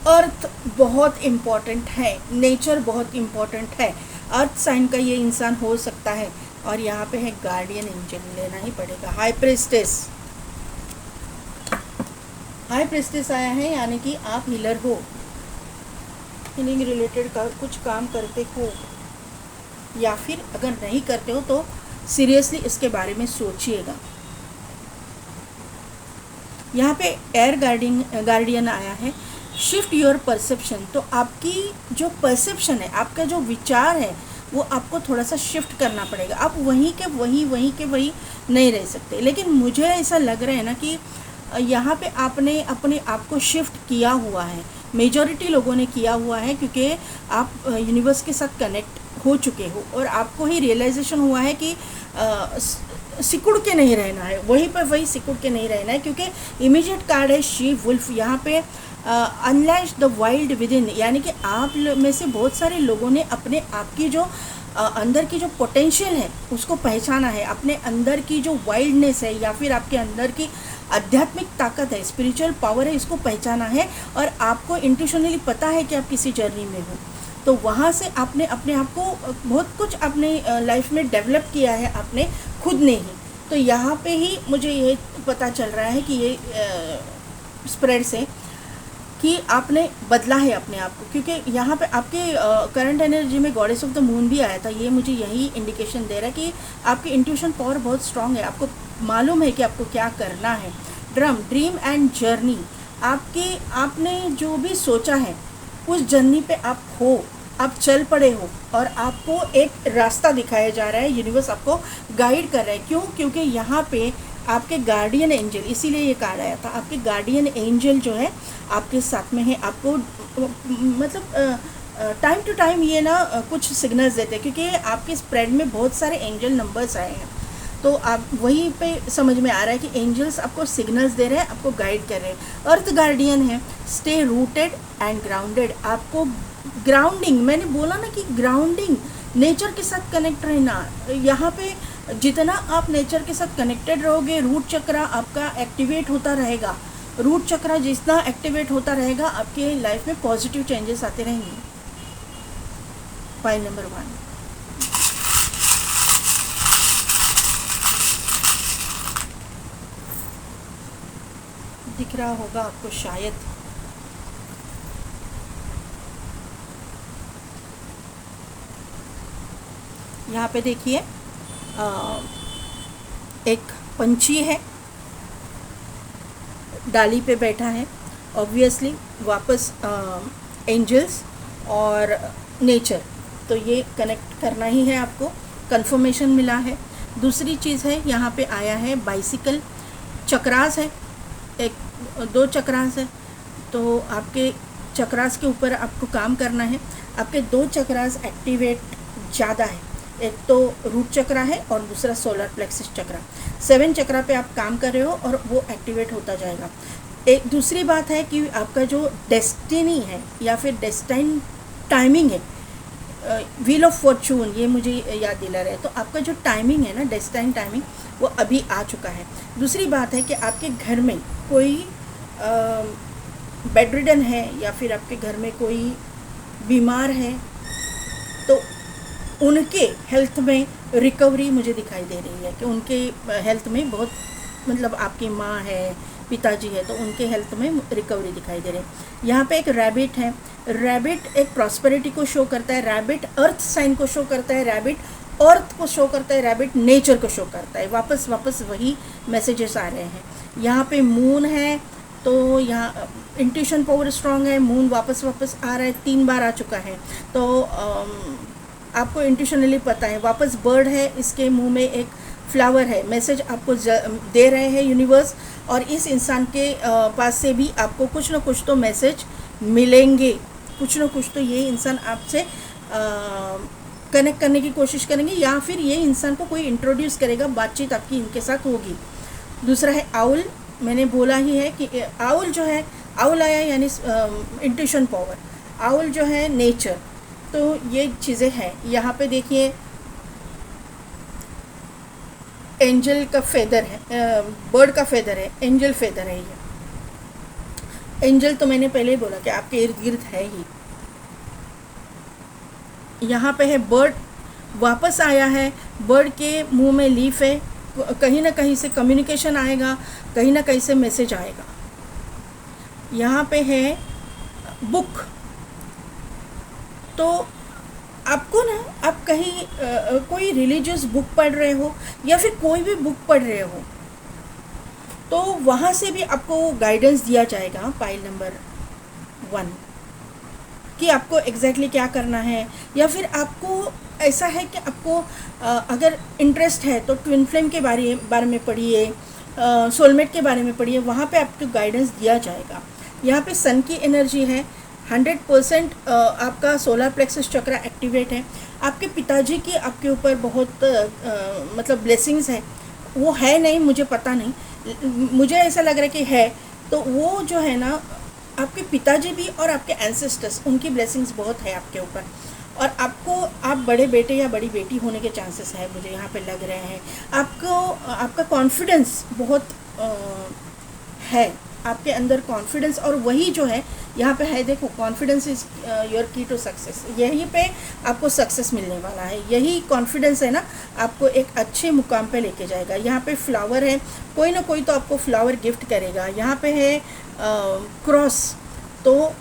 Earth बहुत इम्पॉर्टेंट है, नेचर बहुत इम्पॉर्टेंट है, अर्थ साइन का ये इंसान हो सकता है। और यहाँ पे है गार्डियन एंजल, लेना ही पड़ेगा। हाई प्रिस्टेस, हाई प्रिस्टेस आया है, यानी कि आप हीलर हो, हीलिंग रिलेटेड का कुछ काम करते हो, या फिर अगर नहीं करते हो तो सीरियसली इसके बारे में सोचिएगा। यहाँ पे एयर गार्डियन आया है, शिफ्ट योर परसेप्शन। तो आपकी जो परसेप्शन है, आपका जो विचार है, वो आपको थोड़ा सा शिफ्ट करना पड़ेगा। आप वहीं के वहीं नहीं रह सकते। लेकिन मुझे ऐसा लग रहा है ना कि यहाँ पे आपने अपने आप को शिफ्ट किया हुआ है, मेजॉरिटी लोगों ने किया हुआ है, क्योंकि आप यूनिवर्स के साथ कनेक्ट हो चुके हो और आपको ही रियलाइजेशन हुआ है कि सिकुड़ के नहीं रहना है, वहीं पर वही सिकुड़ के नहीं रहना है। क्योंकि इमीडिएट कार्ड है शी वुल्फ। यहाँ पे अनलैश द वाइल्ड विद इन, यानी कि आप में से बहुत सारे लोगों ने अपने आप की जो अंदर की जो पोटेंशियल है उसको पहचाना है, अपने अंदर की जो वाइल्डनेस है या फिर आपके अंदर की आध्यात्मिक ताकत है, स्पिरिचुअल पावर है, इसको पहचाना है। और आपको इंट्यूशनली पता है कि आप किसी जर्नी में हो, तो वहाँ से आपने अपने आप को बहुत कुछ अपने लाइफ में डेवलप किया है आपने खुद ने ही। तो यहाँ पे ही मुझे ये पता चल रहा है कि ये स्प्रेड से कि आपने बदला है अपने आप को, क्योंकि यहाँ पे आपके करंट एनर्जी में गॉडेस ऑफ द मून भी आया था। ये मुझे यही इंडिकेशन दे रहा है कि आपकी इंट्यूशन पावर बहुत स्ट्रांग है, आपको मालूम है कि आपको क्या करना है। ड्रीम एंड जर्नी, आपने जो भी सोचा है उस जर्नी पे आप हो, आप चल पड़े हो और आपको एक रास्ता दिखाया जा रहा है, यूनिवर्स आपको गाइड कर रहा है। क्यों? क्योंकि यहाँ पे आपके गार्डियन एंजल, इसीलिए ये कार्ड आया था, आपके गार्डियन एंजल जो है आपके साथ में है। आपको मतलब टाइम टू टाइम ये ना कुछ सिग्नल्स देते हैं, क्योंकि आपके स्प्रेड में बहुत सारे एंजल नंबर्स आए हैं। तो आप वहीं पे समझ में आ रहा है कि एंजल्स आपको सिग्नल्स दे रहे हैं, आपको गाइड कर रहे हैं। अर्थ गार्डियन है, स्टे रूटेड एंड ग्राउंडेड। आपको ग्राउंडिंग, मैंने बोला ना कि ग्राउंडिंग, नेचर के साथ कनेक्ट रहना। यहाँ पे जितना आप नेचर के साथ कनेक्टेड रहोगे, रूट चक्र आपका एक्टिवेट होता रहेगा। रूट चक्र जितना एक्टिवेट होता रहेगा, आपके लाइफ में पॉजिटिव चेंजेस आते रहेंगे। फाइल नंबर 1, दिख रहा होगा आपको शायद। यहाँ पे देखिए एक पंछी है, डाली पे बैठा है। ऑब्वियसली वापस एंजल्स और नेचर, तो ये कनेक्ट करना ही है, आपको कंफर्मेशन मिला है। दूसरी चीज़ है, यहाँ पे आया है बाइसिकल, चक्रास है, 2 चक्रास है। तो आपके चक्रास के ऊपर आपको काम करना है। आपके 2 चक्रास एक्टिवेट ज़्यादा है, एक तो रूट चक्रा है और दूसरा सोलर प्लेक्सस चक्रा। 7 चक्रा पे आप काम कर रहे हो और वो एक्टिवेट होता जाएगा। एक दूसरी बात है कि आपका जो डेस्टिनी है या फिर डेस्टाइन टाइमिंग है, व्हील ऑफ फॉर्चून, ये मुझे याद दिला रहा है। तो आपका जो टाइमिंग है ना, डेस्टाइन टाइमिंग, वो अभी आ चुका है। दूसरी बात है कि आपके घर में कोई बेडरिडन है या फिर आपके घर में कोई बीमार है, तो उनके हेल्थ में रिकवरी मुझे दिखाई दे रही है कि उनके हेल्थ में बहुत, मतलब आपकी माँ है, पिताजी है, तो उनके हेल्थ में रिकवरी दिखाई दे रही है। यहाँ पे एक रैबिट है, रैबिट एक प्रॉस्पेरिटी को शो करता है, रैबिट अर्थ साइन को शो करता है, रैबिट अर्थ को शो करता है, रैबिट नेचर को शो करता है। वापस वही मैसेजेस आ रहे हैं। यहाँ पे मून है, तो यहाँ इंट्यूशन पावर स्ट्रांग है, मून वापस आ रहा है, 3 बार आ चुका है, तो आपको इंट्यूशनली पता है। वापस बर्ड है, इसके मुंह में एक फ्लावर है, मैसेज आपको दे रहे हैं यूनिवर्स, और इस इंसान के पास से भी आपको कुछ ना कुछ तो मैसेज मिलेंगे, कुछ ना कुछ तो ये इंसान आपसे कनेक्ट करने की कोशिश करेंगे, या फिर ये इंसान को कोई इंट्रोड्यूस करेगा, बातचीत आपकी इनके साथ होगी। दूसरा है आउल, मैंने बोला ही है कि आउल जो है, आउल आया यानी इंट्यूशन पावर, आउल जो है नेचर, तो ये चीज़ें हैं। यहाँ पे देखिए एंजल का फेदर है, बर्ड का फेदर है, एंजल फेदर है ये। एंजल तो मैंने पहले ही बोला कि आपके इर्द गिर्द है ही। यहाँ पे है बर्ड वापस आया है, बर्ड के मुंह में लीफ है, कहीं ना कहीं से कम्युनिकेशन आएगा, कहीं ना कहीं से मैसेज आएगा। यहाँ पे है बुक, तो आपको ना, आप कहीं कोई रिलीजियस बुक पढ़ रहे हो या फिर कोई भी बुक पढ़ रहे हो, तो वहाँ से भी आपको गाइडेंस दिया जाएगा पाइल नंबर 1 कि आपको एग्जैक्टली क्या करना है। या फिर आपको ऐसा है कि आपको अगर इंटरेस्ट है तो ट्विन फ्लेम के बारे में पढ़िए, सोलमेट के बारे में पढ़िए, वहाँ पे आपको गाइडेंस दिया जाएगा। यहाँ पे सन की एनर्जी है, 100% आपका सोलर प्लेक्सस चक्रा एक्टिवेट है। आपके पिताजी की आपके ऊपर बहुत मतलब ब्लेसिंग्स है, वो है नहीं मुझे पता नहीं, मुझे ऐसा लग रहा है कि है। तो वो जो है ना, आपके पिताजी भी और आपके एंसेस्टर्स, उनकी ब्लेसिंग्स बहुत है आपके ऊपर। और आपको, आप बड़े बेटे या बड़ी बेटी होने के चांसेस है, मुझे यहाँ पे लग रहे हैं। आपका कॉन्फिडेंस बहुत है, आपके अंदर कॉन्फिडेंस, और वही जो है यहाँ पे है, देखो कॉन्फिडेंस इज योर की टू सक्सेस, यहीं पे आपको सक्सेस मिलने वाला है। यही कॉन्फिडेंस है ना, आपको एक अच्छे मुकाम पे लेके जाएगा। यहाँ पे फ्लावर है, कोई ना कोई तो आपको फ्लावर गिफ्ट करेगा। यहाँ पे है क्रॉस, तो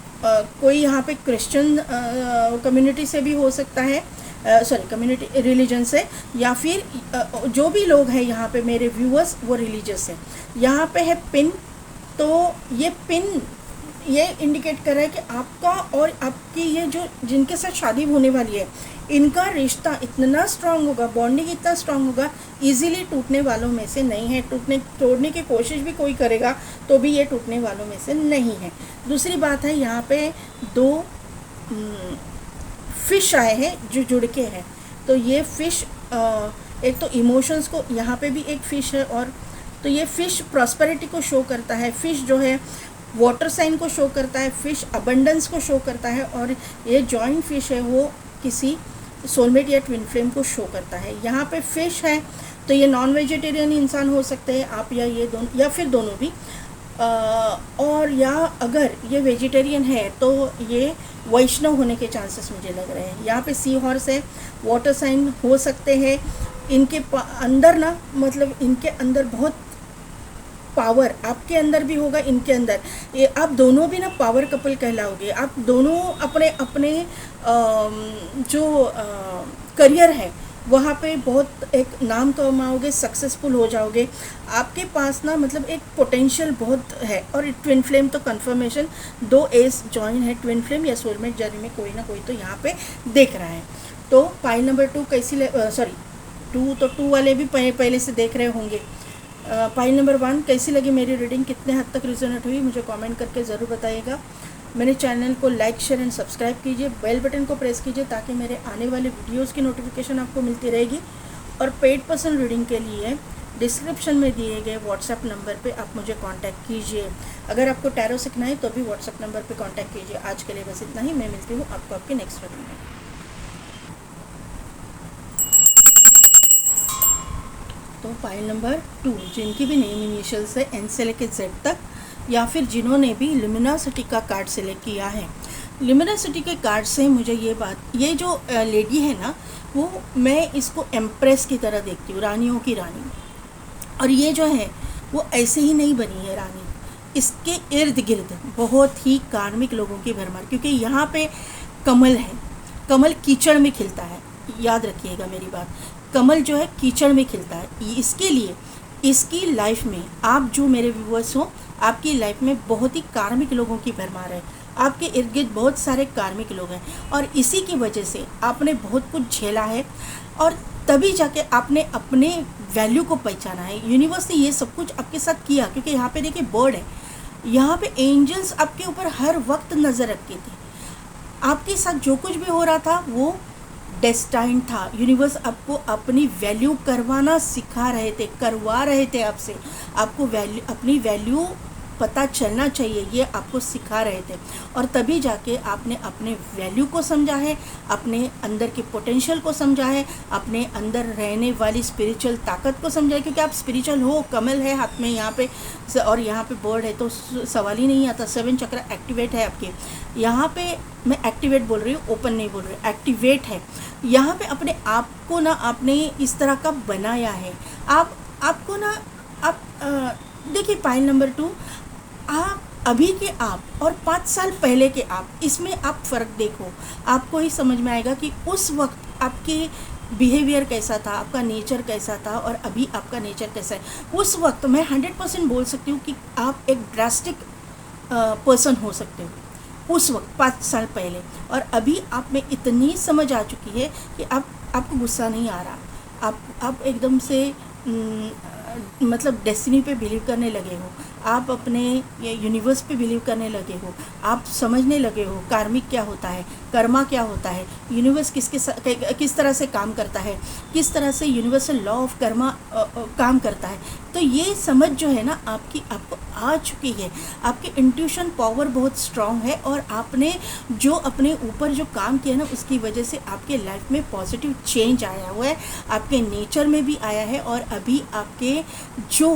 कोई यहाँ पे क्रिश्चियन कम्युनिटी से भी हो सकता है, सॉरी कम्युनिटी रिलीजन से, या फिर जो भी लोग हैं यहाँ पे मेरे व्यूअर्स वो रिलीजियस है। यहाँ पे है पिन, तो ये पिन ये इंडिकेट कर रहा है कि आपका और आपकी ये जो जिनके साथ शादी होने वाली है, इनका रिश्ता इतना स्ट्रांग होगा, बॉन्डिंग इतना स्ट्रांग होगा, इजीली टूटने वालों में से नहीं है। तोड़ने की कोशिश भी कोई करेगा तो भी ये टूटने वालों में से नहीं है। दूसरी बात है, यहाँ पे 2 फिश आए हैं जो जुड़ के हैं, तो ये फिश एक तो इमोशंस को, यहाँ पे भी एक फ़िश है, और तो ये फ़िश प्रॉस्पेरिटी को शो करता है, फ़िश जो है वाटर साइन को शो करता है, फ़िश अबंडेंस को शो करता है, और ये जॉइंट फ़िश है वो किसी सोलमेट या ट्विन फ्लेम को शो करता है। यहाँ पे फ़िश है तो ये नॉन वेजिटेरियन इंसान हो सकते हैं आप, या ये दोनों, या फिर दोनों भी, और या अगर ये वेजिटेरियन है तो ये वैष्णव होने के चांसेस मुझे लग रहे हैं। यहाँ पे सी हॉर्स है, वाटर साइन हो सकते हैं। इनके अंदर ना, मतलब इनके अंदर बहुत पावर, आपके अंदर भी होगा, इनके अंदर, ये आप दोनों भी ना पावर कपल कहलाओगे। आप दोनों अपने अपने जो करियर है वहाँ पे बहुत एक नाम कमाओगे, सक्सेसफुल हो जाओगे। आपके पास ना मतलब एक पोटेंशियल बहुत है। और ट्विन फ्लेम तो कंफर्मेशन, 2 एस जॉइन है, ट्विन फ्लेम या सोलमेट जर्नी में कोई ना कोई तो यहाँ पे देख रहा है। तो पाइल नंबर 2 कैसी, सॉरी 2 तो 2 वाले भी पहले से देख रहे होंगे। पाइल नंबर 1 कैसी लगी मेरी रीडिंग, कितने हद तक रिजोनेट हुई, मुझे कमेंट करके ज़रूर बताइएगा। मेरे चैनल को लाइक शेयर एंड सब्सक्राइब कीजिए, बेल बटन को प्रेस कीजिए ताकि मेरे आने वाले वीडियोस की नोटिफिकेशन आपको मिलती रहेगी। और पेड पर्सनल रीडिंग के लिए डिस्क्रिप्शन में दिए गए व्हाट्सएप नंबर पे आप मुझे कांटेक्ट कीजिए। अगर आपको टैरो सीखना है तो भी व्हाट्सएप नंबर पे कांटेक्ट कीजिए। आज के लिए बस इतना ही, मैं मिलती हूँ आपको आपके नेक्स्ट रीडिंग में। तो पाइल नंबर 2, जिनकी भी नेम इनिशियल्स है एन से लेकर जेड तक, या फिर जिन्होंने भी लुमिनोसिटी का कार्ड सेलेक्ट किया है। लुमिनोसिटी के कार्ड से मुझे ये जो लेडी है ना, वो मैं इसको एम्प्रेस की तरह देखती हूँ, रानियों की रानी। और ये जो है वो ऐसे ही नहीं बनी है रानी, इसके इर्द गिर्द बहुत ही कार्मिक लोगों की भरमार, क्योंकि यहाँ पे कमल है, कमल कीचड़ में खिलता है, याद रखिएगा मेरी बात, कमल जो है कीचड़ में खिलता है। इसके लिए इसकी लाइफ में, आप जो मेरे व्यूअर्स हो, आपकी लाइफ में बहुत ही कार्मिक लोगों की भरमार है। आपके इर्द गिर्द बहुत सारे कार्मिक लोग हैं और इसी की वजह से आपने बहुत कुछ झेला है, और तभी जाके आपने अपने वैल्यू को पहचाना है। यूनिवर्स ने ये सब कुछ आपके साथ किया, क्योंकि यहाँ पे देखिए बर्ड है, यहाँ पे एंजल्स आपके ऊपर हर वक्त नज़र रखते थे। आपके साथ जो कुछ भी हो रहा था वो डेस्टाइन था। यूनिवर्स आपको अपनी वैल्यू करवा रहे थे आपसे। आपको वैल्यू, अपनी वैल्यू पता चलना चाहिए, ये आपको सिखा रहे थे। और तभी जाके आपने अपने वैल्यू को समझा है, अपने अंदर के पोटेंशियल को समझा है, अपने अंदर रहने वाली स्पिरिचुअल ताकत को समझा है। क्योंकि आप स्पिरिचुअल हो, कमल है हाथ में यहाँ पे और यहाँ पे बर्ड है, तो सवाल ही नहीं आता। 7 चक्र एक्टिवेट है आपके यहाँ पे। मैं एक्टिवेट बोल रही हूँ, ओपन नहीं बोल रही, एक्टिवेट है यहाँ पे। अपने आप को ना आपने इस तरह का बनाया है। आपको ना आप देखिए, पाइल नंबर 2, आप अभी के आप और 5 साल पहले के आप, इसमें आप फ़र्क देखो, आपको ही समझ में आएगा कि उस वक्त आपके बिहेवियर कैसा था, आपका नेचर कैसा था और अभी आपका नेचर कैसा है। उस वक्त मैं 100% बोल सकती हूँ कि आप एक ड्रास्टिक पर्सन हो सकते हो उस वक्त 5 साल पहले। और अभी आप में इतनी समझ आ चुकी है कि आपको गुस्सा नहीं आ रहा, आप एकदम से मतलब डेस्टिनी पे बिलीव करने लगे हो, आप अपने यूनिवर्स पे बिलीव करने लगे हो, आप समझने लगे हो कार्मिक क्या होता है, कर्मा क्या होता है, यूनिवर्स किस तरह से काम करता है, किस तरह से यूनिवर्सल लॉ ऑफ कर्मा काम करता है। तो ये समझ जो है ना आपको आ चुकी है। आपकी इंट्यूशन पावर बहुत स्ट्रांग है और आपने जो अपने ऊपर जो काम किया ना, उसकी वजह से आपके लाइफ में पॉजिटिव चेंज आया हुआ है, आपके नेचर में भी आया है। और अभी आपके जो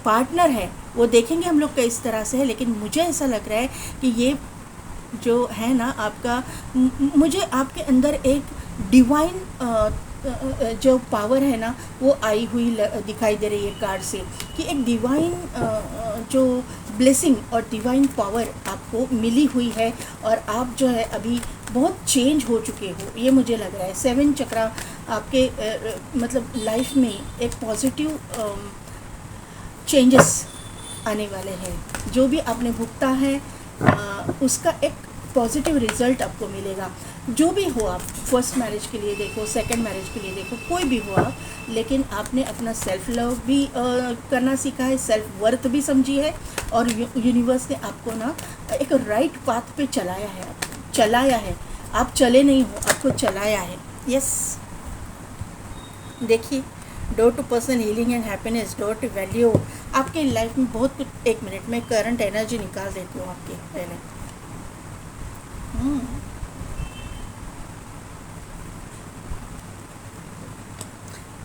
पार्टनर है वो देखेंगे हम लोग किस तरह से है, लेकिन मुझे ऐसा लग रहा है कि ये जो है ना आपका, मुझे आपके अंदर एक डिवाइन जो पावर है ना वो आई हुई दिखाई दे रही है कार्ड से, कि एक डिवाइन जो ब्लेसिंग और डिवाइन पावर आपको मिली हुई है और आप जो है अभी बहुत चेंज हो चुके हो, ये मुझे लग रहा है। 7 चक्रा आपके मतलब लाइफ में एक पॉजिटिव चेंजेस आने वाले हैं। जो भी आपने भुगता है उसका एक पॉजिटिव रिजल्ट आपको मिलेगा। जो भी हो, आप फर्स्ट मैरिज के लिए देखो, सेकंड मैरिज के लिए देखो, कोई भी हो आप, लेकिन आपने अपना सेल्फ लव भी करना सीखा है, सेल्फ वर्थ भी समझी है और यूनिवर्स ने आपको ना एक राइट पाथ पे चलाया है। आप चले नहीं हो, आपको चलाया है। यस, देखिए, door to personal healing and happiness, door to value. आपके लाइफ में बहुत कुछ। 1 मिनट में करंट एनर्जी निकाल देती हूँ आपके पहले।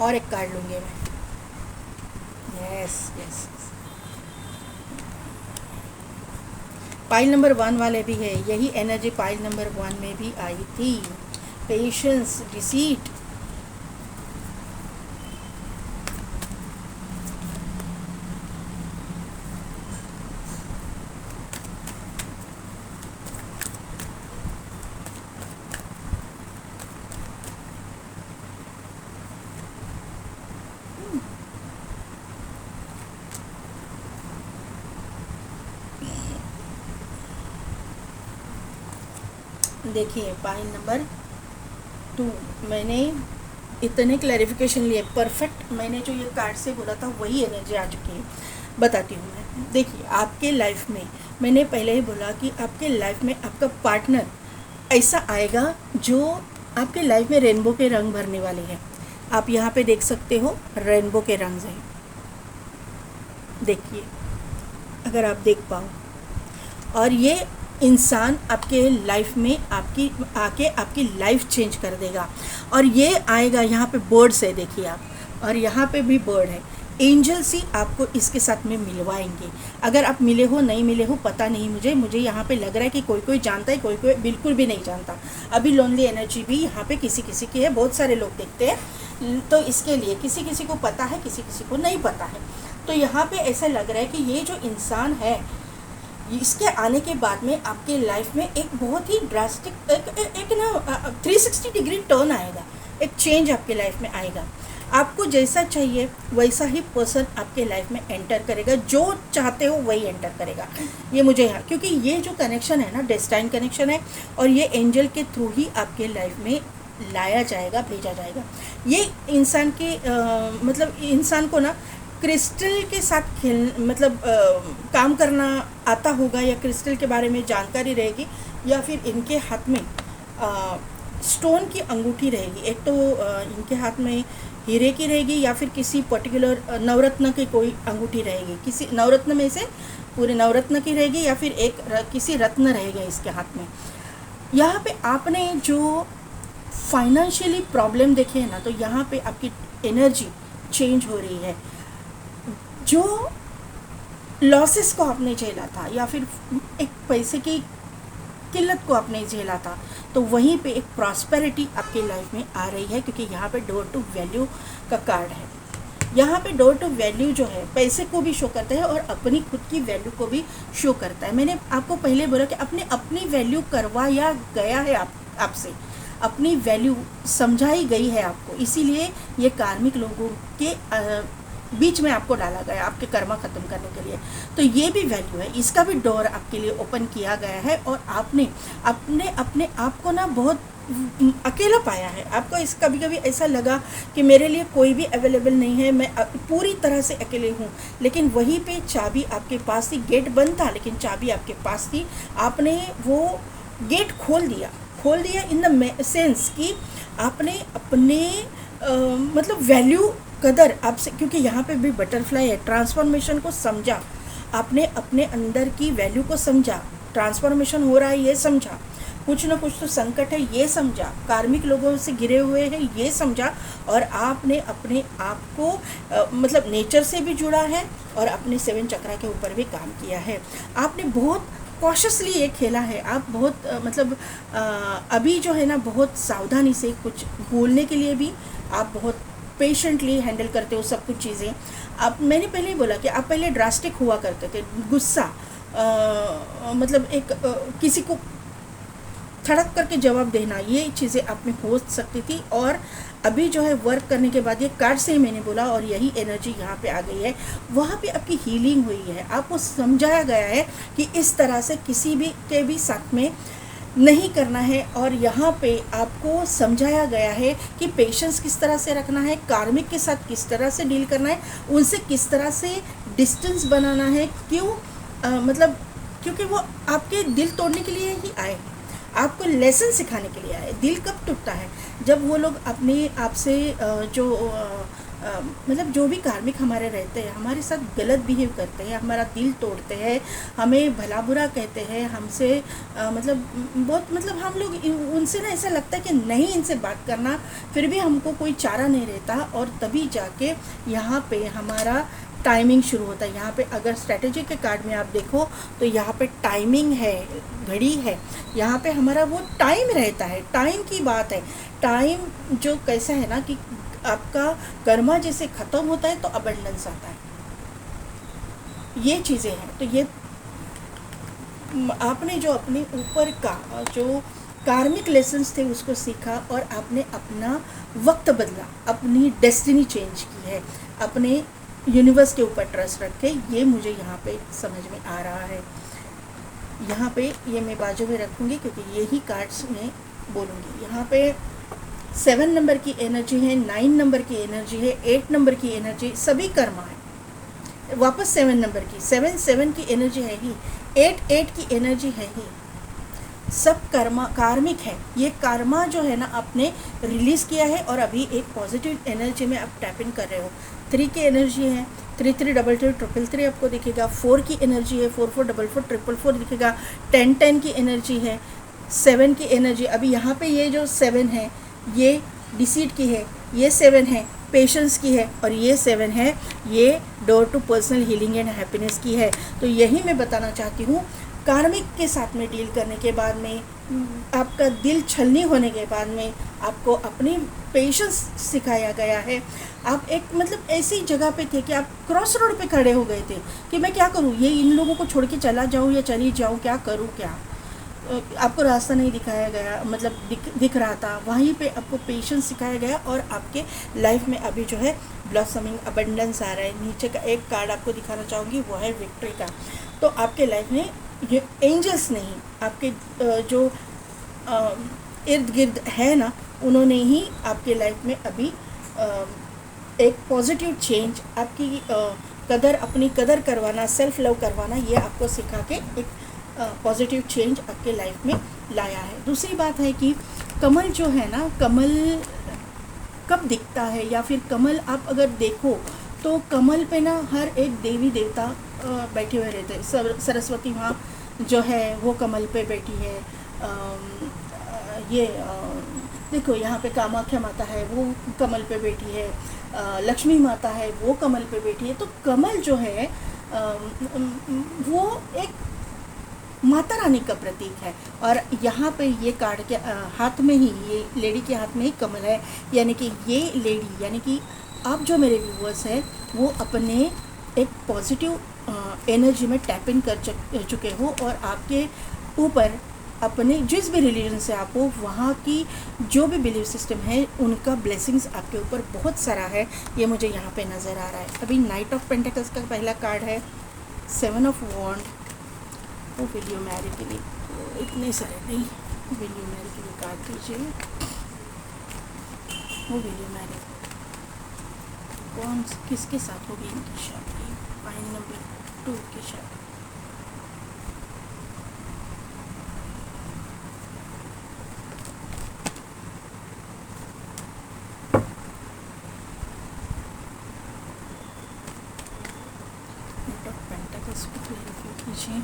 और एक कार्ड लूँगी मैं। यस यस, पाइल नंबर 1 वाले भी है, यही एनर्जी पाइल नंबर 1 में भी आई थी। Patience, deceit. देखिए, पाइल नंबर 2, मैंने इतने क्लैरिफिकेशन लिए, परफेक्ट मैंने जो ये कार्ड से बोला था वही एनर्जी आ चुकी है। बताती हूँ मैं। देखिए, आपके लाइफ में, मैंने पहले ही बोला कि आपके लाइफ में आपका पार्टनर ऐसा आएगा जो आपके लाइफ में रेनबो के रंग भरने वाले हैं। आप यहाँ पे देख सकते हो, रेनबो के रंग हैं। देखिए, अगर आप देख पाओ, और ये इंसान आपके लाइफ में आपकी लाइफ चेंज कर देगा। और ये आएगा, यहाँ पे बर्ड्स है देखिए आप, और यहाँ पे भी बर्ड है। एंजल्स ही आपको इसके साथ में मिलवाएंगे। अगर आप मिले हो नहीं मिले हो पता नहीं, मुझे यहाँ पे लग रहा है कि कोई जानता है, कोई बिल्कुल भी नहीं जानता। अभी लोनली एनर्जी भी यहाँ पे किसी की है, बहुत सारे लोग देखते हैं, तो इसके लिए किसी को पता है, किसी को नहीं पता है। तो यहाँ पे ऐसा लग रहा है कि ये जो इंसान है, इसके आने के बाद में आपके लाइफ में एक बहुत ही ड्रास्टिक एक ना 360 डिग्री टर्न आएगा, एक चेंज आपके लाइफ में आएगा। आपको जैसा चाहिए वैसा ही पर्सन आपके लाइफ में एंटर करेगा, जो चाहते हो वही एंटर करेगा। ये मुझे यहाँ, क्योंकि ये जो कनेक्शन है ना, डेस्टाइन कनेक्शन है, और ये एंजल के थ्रू ही आपके लाइफ में लाया जाएगा, भेजा जाएगा। ये इंसान के मतलब इंसान को ना क्रिस्टल के साथ काम करना आता होगा, या क्रिस्टल के बारे में जानकारी रहेगी, या फिर इनके हाथ में स्टोन की अंगूठी रहेगी। एक तो इनके हाथ में हीरे की रहेगी या फिर किसी पर्टिकुलर नवरत्न की कोई अंगूठी रहेगी, किसी नवरत्न में से पूरे नवरत्न की रहेगी या फिर एक किसी रत्न रहेगा इसके हाथ में। यहाँ पे आपने जो फाइनेंशियली प्रॉब्लम देखे है ना, तो यहाँ पे आपकी एनर्जी चेंज हो रही है। जो लॉसेस को आपने झेला था या फिर एक पैसे की किल्लत को आपने झेला था, तो वहीं पे एक प्रॉस्पेरिटी आपकी लाइफ में आ रही है, क्योंकि यहाँ पे डोर टू वैल्यू का कार्ड है। यहाँ पे डोर टू वैल्यू जो है पैसे को भी शो करता है और अपनी खुद की वैल्यू को भी शो करता है। मैंने आपको पहले बोला कि अपनी वैल्यू करवाया गया है आपसे, अपनी वैल्यू समझाई गई है आपको, इसीलिए ये कार्मिक लोगों के बीच में आपको डाला गया आपके कर्मा ख़त्म करने के लिए। तो ये भी वैल्यू है, इसका भी डोर आपके लिए ओपन किया गया है और आपने अपने आप को ना बहुत अकेला पाया है। आपको इस कभी कभी ऐसा लगा कि मेरे लिए कोई भी अवेलेबल नहीं है, मैं पूरी तरह से अकेले हूँ, लेकिन वहीं पे चाबी आपके पास थी, गेट बंद था लेकिन चाबी आपके पास थी। आपने वो गेट खोल दिया इन द सेंस कि आपने अपने मतलब वैल्यू कदर आपसे, क्योंकि यहाँ पे भी बटरफ्लाई है, ट्रांसफॉर्मेशन को समझा आपने, अपने अंदर की वैल्यू को समझा, ट्रांसफॉर्मेशन हो रहा है ये समझा, कुछ ना कुछ तो संकट है ये समझा, कार्मिक लोगों से घिरे हुए हैं ये समझा, और आपने अपने आप को मतलब नेचर से भी जुड़ा है और अपने 7 चक्रा के ऊपर भी काम किया है। आपने बहुत कॉशियसली ये खेला है, आप बहुत मतलब अभी जो है ना बहुत सावधानी से कुछ बोलने के लिए भी आप बहुत पेशेंटली हैंडल करते हो सब कुछ चीज़ें। आप मैंने पहले ही बोला कि आप पहले ड्रास्टिक हुआ करते थे, गुस्सा मतलब एक किसी को थड़क करके जवाब देना, ये चीज़ें आप में हो सकती थी। और अभी जो है वर्क करने के बाद ये कार्ड से ही मैंने बोला और यही एनर्जी यहाँ पे आ गई है, वहाँ पे आपकी हीलिंग हुई है, आपको समझाया गया है कि इस तरह से किसी भी के भी साथ में नहीं करना है। और यहाँ पे आपको समझाया गया है कि पेशेंस किस तरह से रखना है, कार्मिक के साथ किस तरह से डील करना है, उनसे किस तरह से डिस्टेंस बनाना है। क्यों मतलब क्योंकि वो आपके दिल तोड़ने के लिए ही आए हैं, आपको लेसन सिखाने के लिए आए। दिल कब टूटता है? जब वो लोग अपने आप से जो मतलब जो भी कार्मिक हमारे रहते हैं, हमारे साथ गलत बिहेव करते हैं, हमारा दिल तोड़ते हैं, हमें भला बुरा कहते हैं, हमसे मतलब बहुत मतलब हम लोग उनसे ना ऐसा लगता है कि नहीं इनसे बात करना, फिर भी हमको कोई चारा नहीं रहता। और तभी जाके यहाँ पे हमारा टाइमिंग शुरू होता है। यहाँ पे अगर स्ट्रैटेजी के कार्ड में आप देखो तो यहाँ पे टाइमिंग है, घड़ी है, यहाँ पे हमारा वो टाइम रहता है, टाइम की बात है। टाइम जो कैसा है ना कि आपका कर्मा जैसे ख़त्म होता है तो अबंडेंस आता है, ये चीज़ें हैं। तो ये आपने जो अपने ऊपर का जो कार्मिक लेसन्स थे उसको सीखा और आपने अपना वक्त बदला, अपनी डेस्टिनी चेंज की है, अपने यूनिवर्स के ऊपर ट्रस्ट रखे। ये मुझे यहाँ पे समझ में आ रहा है। यहाँ पे ये मैं बाजू में रखूँगी क्योंकि यही कार्ड्स में बोलूँगी। यहाँ पे 7 नंबर की एनर्जी है, 9 नंबर की एनर्जी है, 8 नंबर की एनर्जी, सभी कर्मा है। वापस 7 नंबर की 7 की एनर्जी है ही, 8 की एनर्जी है ही, सब कर्मा कार्मिक है। ये कर्मा जो है ना आपने रिलीज़ किया है और अभी एक पॉजिटिव एनर्जी में आप टैप इन कर रहे हो। 3 की एनर्जी है, 3333 आपको दिखेगा। 4 की एनर्जी है, 4444 दिखेगा। 10 की एनर्जी है। 7 की एनर्जी, अभी यहाँ पे ये जो 7 है ये डिसीट की है, ये 7 है पेशेंस की है और ये 7 है ये door to personal healing and happiness की है। तो यही मैं बताना चाहती हूँ, कार्मिक के साथ में डील करने के बाद में, आपका दिल छलनी होने के बाद में आपको अपनी पेशेंस सिखाया गया है। आप एक मतलब ऐसी जगह पे थे कि आप क्रॉस रोड पे खड़े हो गए थे कि मैं क्या करूँ, ये इन लोगों को छोड़ के चला जाऊँ या चली जाऊँ, क्या करूँ क्या। आपको रास्ता नहीं दिखाया गया, मतलब दिख रहा था, वहीं पे आपको पेशेंस सिखाया गया और आपके लाइफ में अभी जो है ब्लॉसमिंग अबंडेंस आ रहा है। नीचे का एक कार्ड आपको दिखाना चाहूँगी, वो है विक्ट्री का। तो आपके लाइफ में ये एंजल्स नहीं, आपके जो इर्द गिर्द है ना, उन्होंने ही आपके लाइफ में अभी एक पॉजिटिव चेंज, आपकी कदर, अपनी कदर करवाना, सेल्फ लव करवाना, ये आपको सिखा के एक पॉजिटिव चेंज आपके लाइफ में लाया है। दूसरी बात है कि कमल जो है ना, कमल कब दिखता है, या फिर कमल आप अगर देखो तो कमल पे ना हर एक देवी देवता बैठे हुए रहते हैं। सरस्वती माँ जो है वो कमल पे बैठी है। ये देखो यहाँ पे कामाख्या माता है, वो कमल पे बैठी है। लक्ष्मी माता है, वो कमल पे बैठी है। तो कमल जो है वो एक माता रानी का प्रतीक है। और यहाँ पे ये कार्ड के हाथ में ही, ये लेडी के हाथ में ही कमल है, यानी कि ये लेडी, यानी कि आप जो मेरे व्यूअर्स हैं वो अपने एक पॉजिटिव एनर्जी में टैप इन कर चुके हो, और आपके ऊपर अपने जिस भी रिलीजन से आप हो, वहाँ की जो भी बिलीव सिस्टम है उनका ब्लेसिंग्स आपके ऊपर बहुत सारा है। ये मुझे यहाँ पे नज़र आ रहा है। अभी नाइट ऑफ पेंटिकल्स का पहला कार्ड है, 7 ऑफ वॉन्ड। वो विल यू मैरी के लिए, इतने सारे नहीं, विल यू मैरी के लिए कार्ड दीजिए। वो विल यू मैरी कौन किसके साथ होगी इनकी शादी? फाइन नंबर 2 की शादी। नाइट ऑफ पेंटिकल्स को क्लैरिफाई कीजिए।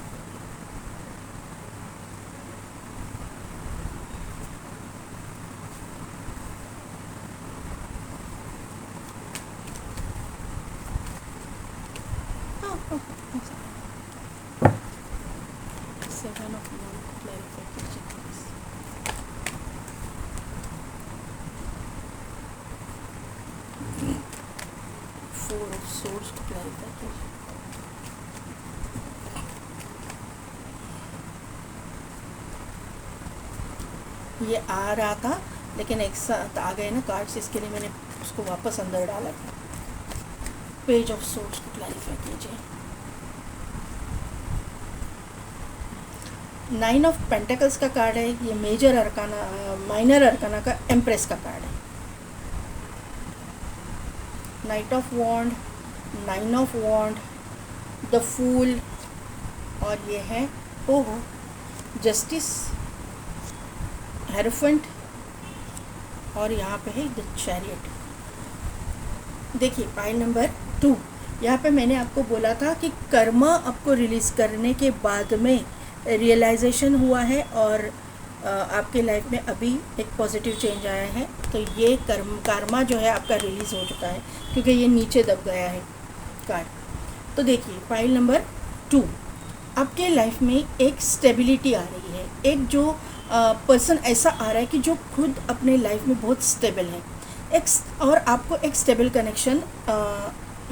सेवन ऑफ वॉन्ड को क्लैरिफाई कीजिए प्लीज। फोर ऑफ सोर्स को क्लैरिफाई कीजिए। ये आ रहा था लेकिन एक साथ आ गए ना कार्ड्स, इसके लिए मैंने उसको वापस अंदर डाला था। पेज ऑफ सोर्स को क्लैरिफाई कीजिए। 9 ऑफ पेंटिकल्स का कार्ड है, ये मेजर अरकाना, माइनर अरकाना का एम्प्रेस का कार्ड है। Knight of wand, 9 of wand, the fool, और ये है ओहो जस्टिस, हेरोफेंट, और यहाँ पे है द चैरियट। देखिए पाइल नंबर 2, यहाँ पे मैंने आपको बोला था कि कर्मा आपको रिलीज़ करने के बाद में रियलाइजेशन हुआ है, और आपके लाइफ में अभी एक पॉजिटिव चेंज आया है। तो ये कर्मा जो है आपका रिलीज़ हो चुका है, क्योंकि ये नीचे दब गया है कार्ड। तो देखिए फाइल नंबर 2, आपके लाइफ में एक स्टेबिलिटी आ रही है। एक जो पर्सन ऐसा आ रहा है कि जो खुद अपने लाइफ में बहुत स्टेबल है, और आपको एक स्टेबल कनेक्शन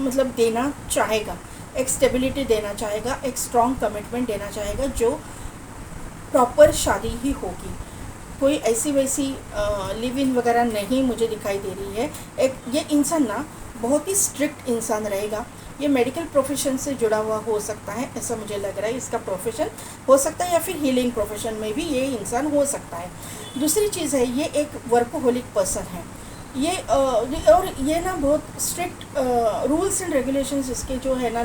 मतलब देना चाहेगा, एक स्टेबिलिटी देना चाहेगा, एक स्ट्रॉन्ग कमिटमेंट देना चाहेगा, जो प्रॉपर शादी ही होगी। कोई ऐसी वैसी लिव इन वगैरह नहीं मुझे दिखाई दे रही है। एक ये इंसान ना बहुत ही स्ट्रिक्ट इंसान रहेगा। ये मेडिकल प्रोफेशन से जुड़ा हुआ हो सकता है, ऐसा मुझे लग रहा है। इसका प्रोफेशन हो सकता है, या फिर हीलिंग प्रोफेशन में भी ये इंसान हो सकता है। दूसरी चीज़ है, ये एक वर्कोहोलिक पर्सन है। ये और ये ना बहुत स्ट्रिक्ट रूल्स एंड रेगुलेशंस इसके जो है ना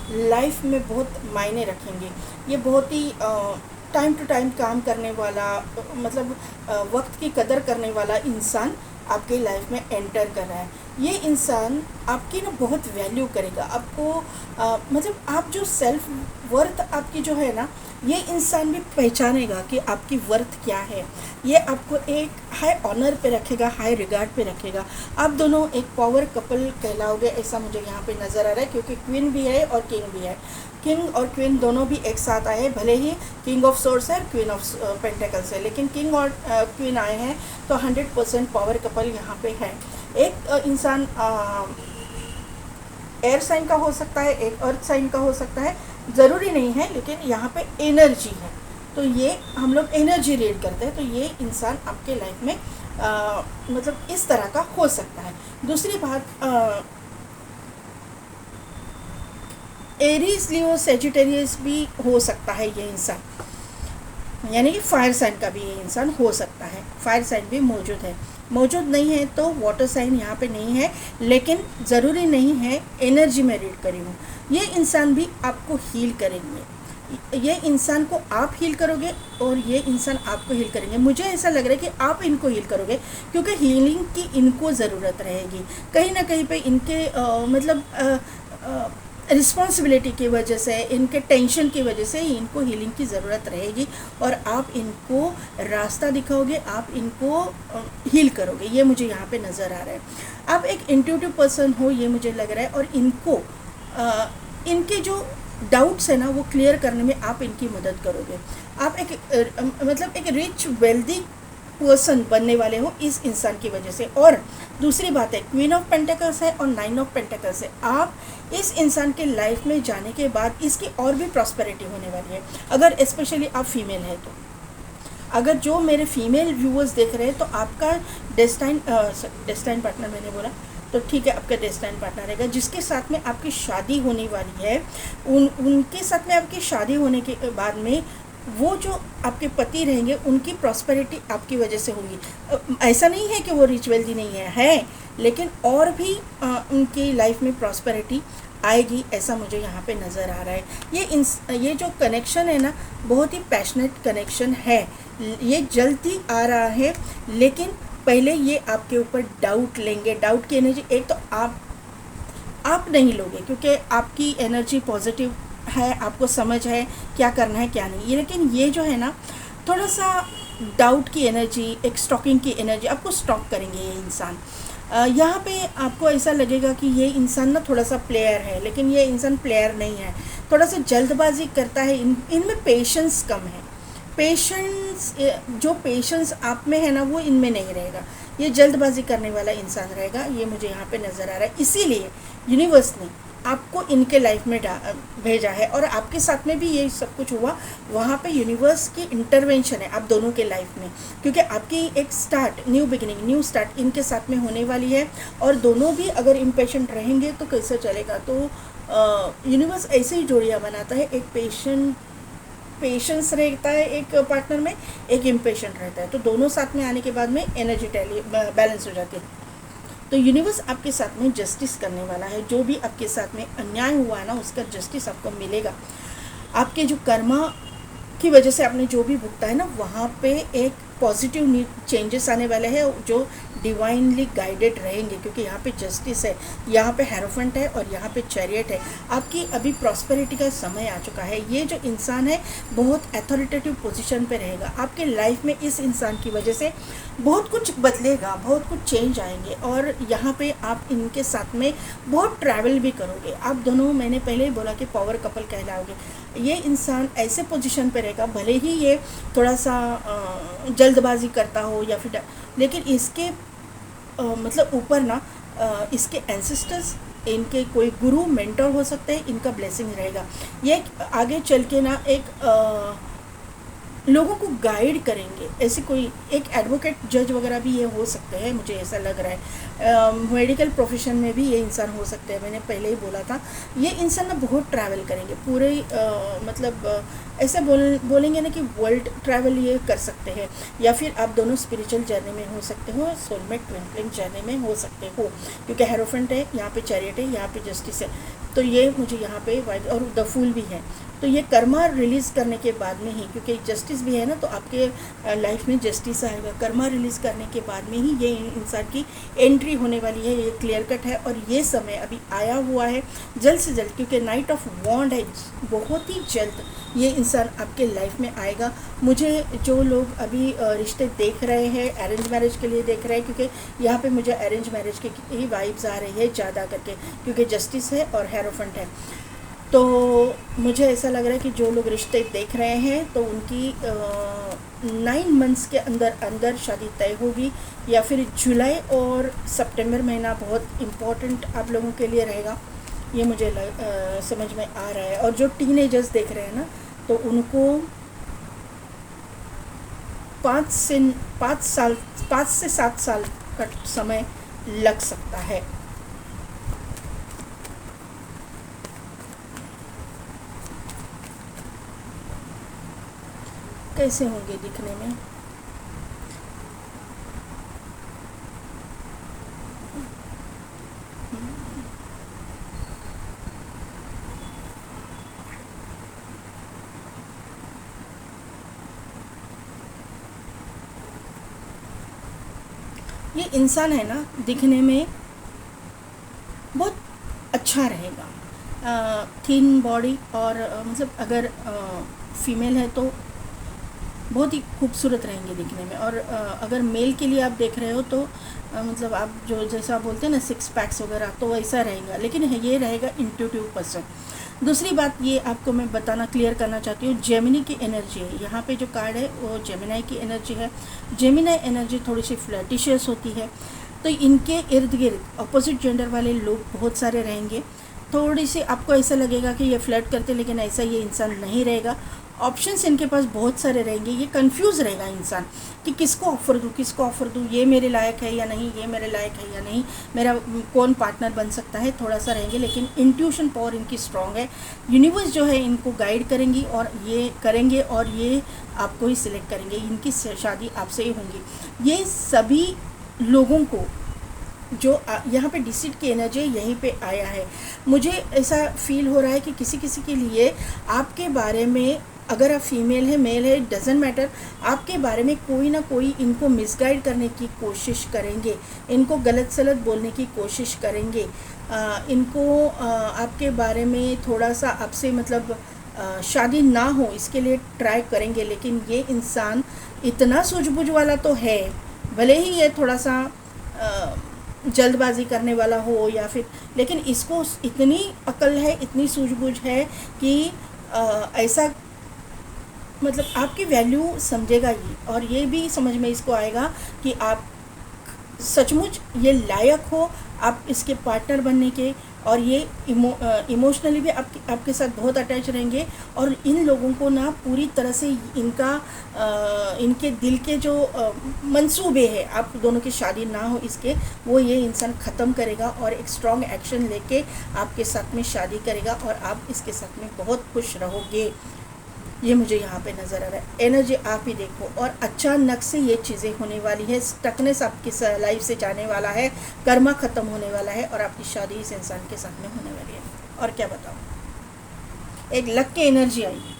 लाइफ में बहुत मायने रखेंगे। ये बहुत ही टाइम टू टाइम काम करने वाला, मतलब वक्त की कदर करने वाला इंसान आपके लाइफ में एंटर कर रहा है। ये इंसान आपकी ना बहुत वैल्यू करेगा आपको, मतलब आप जो सेल्फ वर्थ आपकी जो है ना, ये इंसान भी पहचानेगा कि आपकी वर्थ क्या है। ये आपको एक हाई ऑनर पे रखेगा, हाई रिगार्ड पे रखेगा। आप दोनों एक पावर कपल कहलाओगे, ऐसा मुझे यहाँ पे नज़र आ रहा है, क्योंकि क्वीन भी है और किंग भी है। किंग और क्वीन दोनों भी एक साथ आए हैं, भले ही किंग ऑफ सोर्स है, क्वीन ऑफ पेंटिकल्स है, लेकिन किंग और क्वीन आए हैं तो 100% पावर कपल यहाँ पे है। एक इंसान एयर साइन का हो सकता है, एक अर्थ साइन का हो सकता है, ज़रूरी नहीं है, लेकिन यहाँ पे एनर्जी है। तो ये हम लोग एनर्जी रीड करते हैं। तो ये इंसान आपके लाइफ में मतलब इस तरह का हो सकता है। दूसरी बात, एरीज, लियो, सेजिटेरियस भी हो सकता है ये इंसान, यानी कि फायर साइन का भी ये इंसान हो सकता है। फायर साइन भी मौजूद नहीं है तो वाटर साइन यहाँ पे नहीं है, लेकिन ज़रूरी नहीं है। एनर्जी में रीड करी हूँ, ये इंसान भी आपको हील करेंगे। ये इंसान को आप हील करोगे और ये इंसान आपको हील करेंगे। मुझे ऐसा लग रहा है कि आप इनको हील करोगे, क्योंकि हीलिंग की इनको ज़रूरत रहेगी कहीं ना कहीं पे। इनके मतलब रिस्पॉन्सिबिलिटी की वजह से, इनके टेंशन की वजह से इनको हीलिंग की ज़रूरत रहेगी, और आप इनको रास्ता दिखाओगे, आप इनको हील करोगे। ये मुझे यहाँ पे नज़र आ रहा है। आप एक इंट्यूटिव पर्सन हो, ये मुझे लग रहा है, और इनको इनके जो डाउट्स है ना वो क्लियर करने में आप इनकी मदद करोगे। आप एक मतलब एक रिच वेल्दी पर्सन बनने वाले हो इस इंसान की वजह से। और दूसरी बात है, क्वीन ऑफ पेंटिकल्स है और 9 ऑफ पेंटिकल्स है। आप इस इंसान के लाइफ में जाने के बाद इसकी और भी प्रॉस्पेरिटी होने वाली है, अगर स्पेशली आप फीमेल है तो। अगर जो मेरे फीमेल व्यूअर्स देख रहे हैं तो आपका डेस्टाइन पार्टनर मैंने बोला तो ठीक है, आपका डेस्टाइन पार्टनर रहेगा जिसके साथ में आपकी शादी होने वाली है। उनके साथ में आपकी शादी होने के बाद में वो जो आपके पति रहेंगे उनकी प्रॉस्पेरिटी आपकी वजह से होगी। ऐसा नहीं है कि वो रिच वेल्दी नहीं है, लेकिन और भी उनकी लाइफ में प्रॉस्पेरिटी आएगी, ऐसा मुझे यहाँ पे नज़र आ रहा है। ये जो कनेक्शन है ना, बहुत ही पैशनेट कनेक्शन है। ये जल्दी आ रहा है, लेकिन पहले ये आपके ऊपर डाउट लेंगे। डाउट की एनर्जी एक तो आप नहीं लोगे, क्योंकि आपकी एनर्जी पॉजिटिव है, आपको समझ है क्या करना है क्या नहीं। लेकिन ये जो है ना, थोड़ा सा डाउट की एनर्जी, एक स्टॉकिंग की एनर्जी, आपको स्टॉक करेंगे ये इंसान। यहाँ पे आपको ऐसा लगेगा कि ये इंसान ना थोड़ा सा प्लेयर है, लेकिन ये इंसान प्लेयर नहीं है, थोड़ा सा जल्दबाजी करता है। इनमें पेशेंस कम है। जो पेशेंस आप में है ना वो इनमें नहीं रहेगा। ये जल्दबाजी करने वाला इंसान रहेगा, ये मुझे यहाँ पे नज़र आ रहा है। इसीलिए यूनिवर्स ने आपको इनके लाइफ में भेजा है, और आपके साथ में भी ये सब कुछ हुआ। वहाँ पे यूनिवर्स की इंटरवेंशन है आप दोनों के लाइफ में, क्योंकि आपकी एक start, new beginning, new start इनके साथ में होने वाली है। और दोनों भी अगर इम्पेशेंट रहेंगे तो कैसे चलेगा। तो यूनिवर्स ऐसे ही जोड़ियाँ बनाता है, एक पेशेंस रहता है एक पार्टनर में, एक इम्पेशेंट रहता है। तो दोनों साथ में आने के बाद में एनर्जी बैलेंस हो जाती है। तो यूनिवर्स आपके साथ में जस्टिस करने वाला है। जो भी आपके साथ में अन्याय हुआ है ना, उसका जस्टिस आपको मिलेगा। आपके जो कर्मा की वजह से आपने जो भी भुगता है ना, वहाँ पे एक पॉजिटिव चेंजेस आने वाले हैं जो डिवाइनली गाइडेड रहेंगे, क्योंकि यहाँ पे जस्टिस है, यहाँ पे हेरोफेंट है और यहाँ पे चैरियट है। आपकी अभी प्रॉस्पेरिटी का समय आ चुका है। ये जो इंसान है बहुत अथॉरिटेटिव पोजीशन पे रहेगा आपके लाइफ में। इस इंसान की वजह से बहुत कुछ बदलेगा, बहुत कुछ चेंज आएंगे, और यहाँ पे आप इनके साथ में बहुत ट्रैवल भी करोगे। आप दोनों, मैंने पहले ही बोला कि पावर कपल कहलाओगे। ये इंसान ऐसे पोजीशन पे रहेगा, भले ही ये थोड़ा सा जल्दबाजी करता हो या फिर, लेकिन इसके मतलब ऊपर ना इसके एंसेस्टर्स, इनके कोई गुरु मेंटर हो सकते हैं, इनका ब्लेसिंग रहेगा। ये आगे चल के ना एक लोगों को गाइड करेंगे। ऐसे कोई एक एडवोकेट, जज वगैरह भी ये हो सकते हैं, मुझे ऐसा लग रहा है। मेडिकल प्रोफेशन में भी ये इंसान हो सकते हैं, मैंने पहले ही बोला था। ये इंसान ना बहुत ट्रैवल करेंगे पूरे मतलब ऐसे बोलेंगे ना कि वर्ल्ड ट्रैवल ये कर सकते हैं, या फिर आप दोनों स्पिरिचुअल जर्नी में हो सकते हो, सोलमेट ट्विंकलिंग जर्नी में हो सकते हो, क्योंकि हेरोफेंट है, यहाँ पे चैरियट है, यहाँ पे जस्टिस है। तो ये मुझे यहाँ पे वाइट और द फूल भी है। तो ये कर्मा रिलीज़ करने के बाद में ही, क्योंकि जस्टिस भी है ना, तो आपके लाइफ में जस्टिस आएगा। कर्मा रिलीज़ करने के बाद में ही ये इंसान की एंट्री होने वाली है, ये क्लियर कट है। और ये समय अभी आया हुआ है जल्द से जल्द, क्योंकि नाइट ऑफ वॉन्ड है, बहुत ही जल्द ये इंसान आपके लाइफ में आएगा। मुझे जो लोग अभी रिश्ते देख रहे हैं, अरेंज मैरिज के लिए देख रहे हैं, क्योंकि यहाँ पे मुझे अरेंज मैरिज की ही वाइब्स आ रही है ज़्यादा करके, क्योंकि जस्टिस है और हेरोफेंट है। तो मुझे ऐसा लग रहा है कि जो लोग रिश्ते देख रहे हैं तो उनकी 9 मंथ्स के अंदर अंदर शादी तय होगी, या फिर जुलाई और सितंबर महीना बहुत इम्पोर्टेंट आप लोगों के लिए रहेगा, ये मुझे समझ में आ रहा है। और जो टीनेजर्स देख रहे हैं ना, तो उनको 5 से 7 साल का समय लग सकता है। कैसे होंगे दिखने में? ये इंसान है ना, दिखने में बहुत अच्छा रहेगा, थिन बॉडी, और मतलब अगर फीमेल है तो बहुत ही खूबसूरत रहेंगे दिखने में। और अगर मेल के लिए आप देख रहे हो तो मतलब आप जो जैसा बोलते हैं ना सिक्स पैक्स वगैरह, तो वैसा रहेगा, लेकिन ये रहेगा इंट्यूटिव पर्सन। दूसरी बात ये आपको मैं बताना, क्लियर करना चाहती हूँ, जेमिनी की एनर्जी है यहाँ पे। जो कार्ड है वो जेमिनाई की एनर्जी है। जेमिनाई एनर्जी थोड़ी सी फ्लर्टिशियस होती है, तो इनके इर्द गिर्द अपोजिट जेंडर वाले लोग बहुत सारे रहेंगे। थोड़ी सी आपको ऐसा लगेगा कि ये फ्लर्ट करते, लेकिन ऐसा ये इंसान नहीं रहेगा। ऑप्शंस इनके पास बहुत सारे रहेंगे। ये कंफ्यूज रहेगा इंसान कि किसको ऑफ़र दूँ, किसको ऑफ़र दूँ, ये मेरे लायक है या नहीं, ये मेरे लायक है या नहीं, मेरा कौन पार्टनर बन सकता है, थोड़ा सा रहेंगे। लेकिन इंट्यूशन पावर इनकी स्ट्रॉन्ग है। यूनिवर्स जो है इनको गाइड करेंगी और ये करेंगे, और ये आपको ही सिलेक्ट करेंगे। इनकी शादी आपसे ही होंगी। ये सभी लोगों को जो यहाँ पे डिसीट की एनर्जी यहीं पे आया है, मुझे ऐसा फील हो रहा है कि किसी किसी के लिए आपके बारे में, अगर आप फीमेल है मेल है डजेंट मैटर, आपके बारे में कोई ना कोई इनको मिसगाइड करने की कोशिश करेंगे, इनको गलत सलत बोलने की कोशिश करेंगे, इनको आपके बारे में थोड़ा सा आपसे मतलब शादी ना हो इसके लिए ट्राई करेंगे। लेकिन ये इंसान इतना सूझबूझ वाला तो है, भले ही ये थोड़ा सा जल्दबाजी करने वाला हो या फिर, लेकिन इसको इतनी अकल है, इतनी सूझबूझ है कि ऐसा मतलब आपकी वैल्यू समझेगा ये, और ये भी समझ में इसको आएगा कि आप सचमुच ये लायक हो आप इसके पार्टनर बनने के। और ये इमोशनली भी आपके साथ बहुत अटैच रहेंगे। और इन लोगों को ना पूरी तरह से इनका इनके दिल के जो मंसूबे हैं आप दोनों की शादी ना हो इसके, वो ये इंसान ख़त्म करेगा और एक स्ट्रॉन्ग एक्शन लेके आपके साथ में शादी करेगा, और आप इसके साथ में बहुत खुश रहोगे। ये मुझे यहाँ पे नज़र आ रहा है। एनर्जी आप ही देखो, और अचानक से ये चीज़ें होने वाली है। स्टकनेस आपकी लाइफ से जाने वाला है, कर्मा ख़त्म होने वाला है, और आपकी शादी इस इंसान के साथ में होने वाली है। और क्या बताऊँ, एक लक की एनर्जी आई।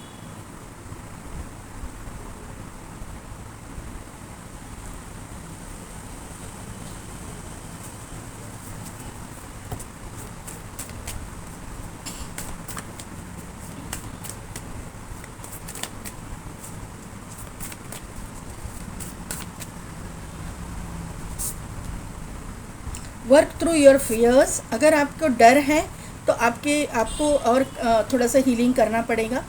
Work through your fears. अगर आपको डर है तो आपको और थोड़ा सा हीलिंग करना पड़ेगा।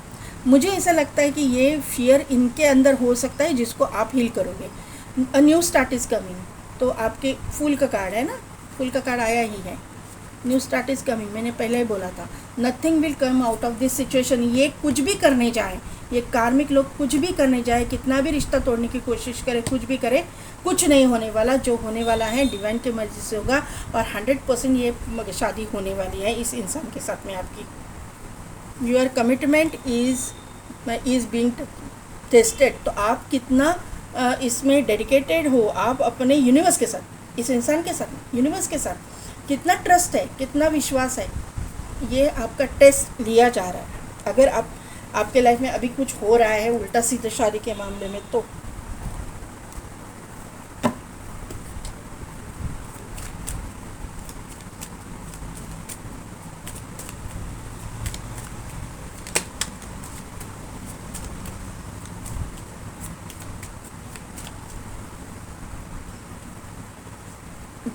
मुझे ऐसा लगता है कि ये फियर इनके अंदर हो सकता है जिसको आप हील करोगे। A new start is coming, तो आपके फूल का कार्ड है ना, फूल का कार्ड आया ही है। न्यू स्टार्ट इज़ कमिंग, मैंने पहले ही बोला था। Nothing will come out of this situation. ये कुछ भी करने जाए, ये कार्मिक लोग कुछ भी करने जाए, कितना भी रिश्ता तोड़ने की कोशिश करे, कुछ भी करे, कुछ नहीं होने वाला। जो होने वाला है डिवाइन की मर्जी से होगा, और 100% ये शादी होने वाली है इस इंसान के साथ में आपकी। Your commitment is being tested. तो आप कितना इसमें डेडिकेटेड हो, आप अपने यूनिवर्स के साथ, इस इंसान के साथ, यूनिवर्स के साथ कितना ट्रस्ट है, कितना विश्वास है, ये आपका टेस्ट लिया जा रहा है। अगर आपके लाइफ में अभी कुछ हो रहा है उल्टा सीधा शादी के मामले में, तो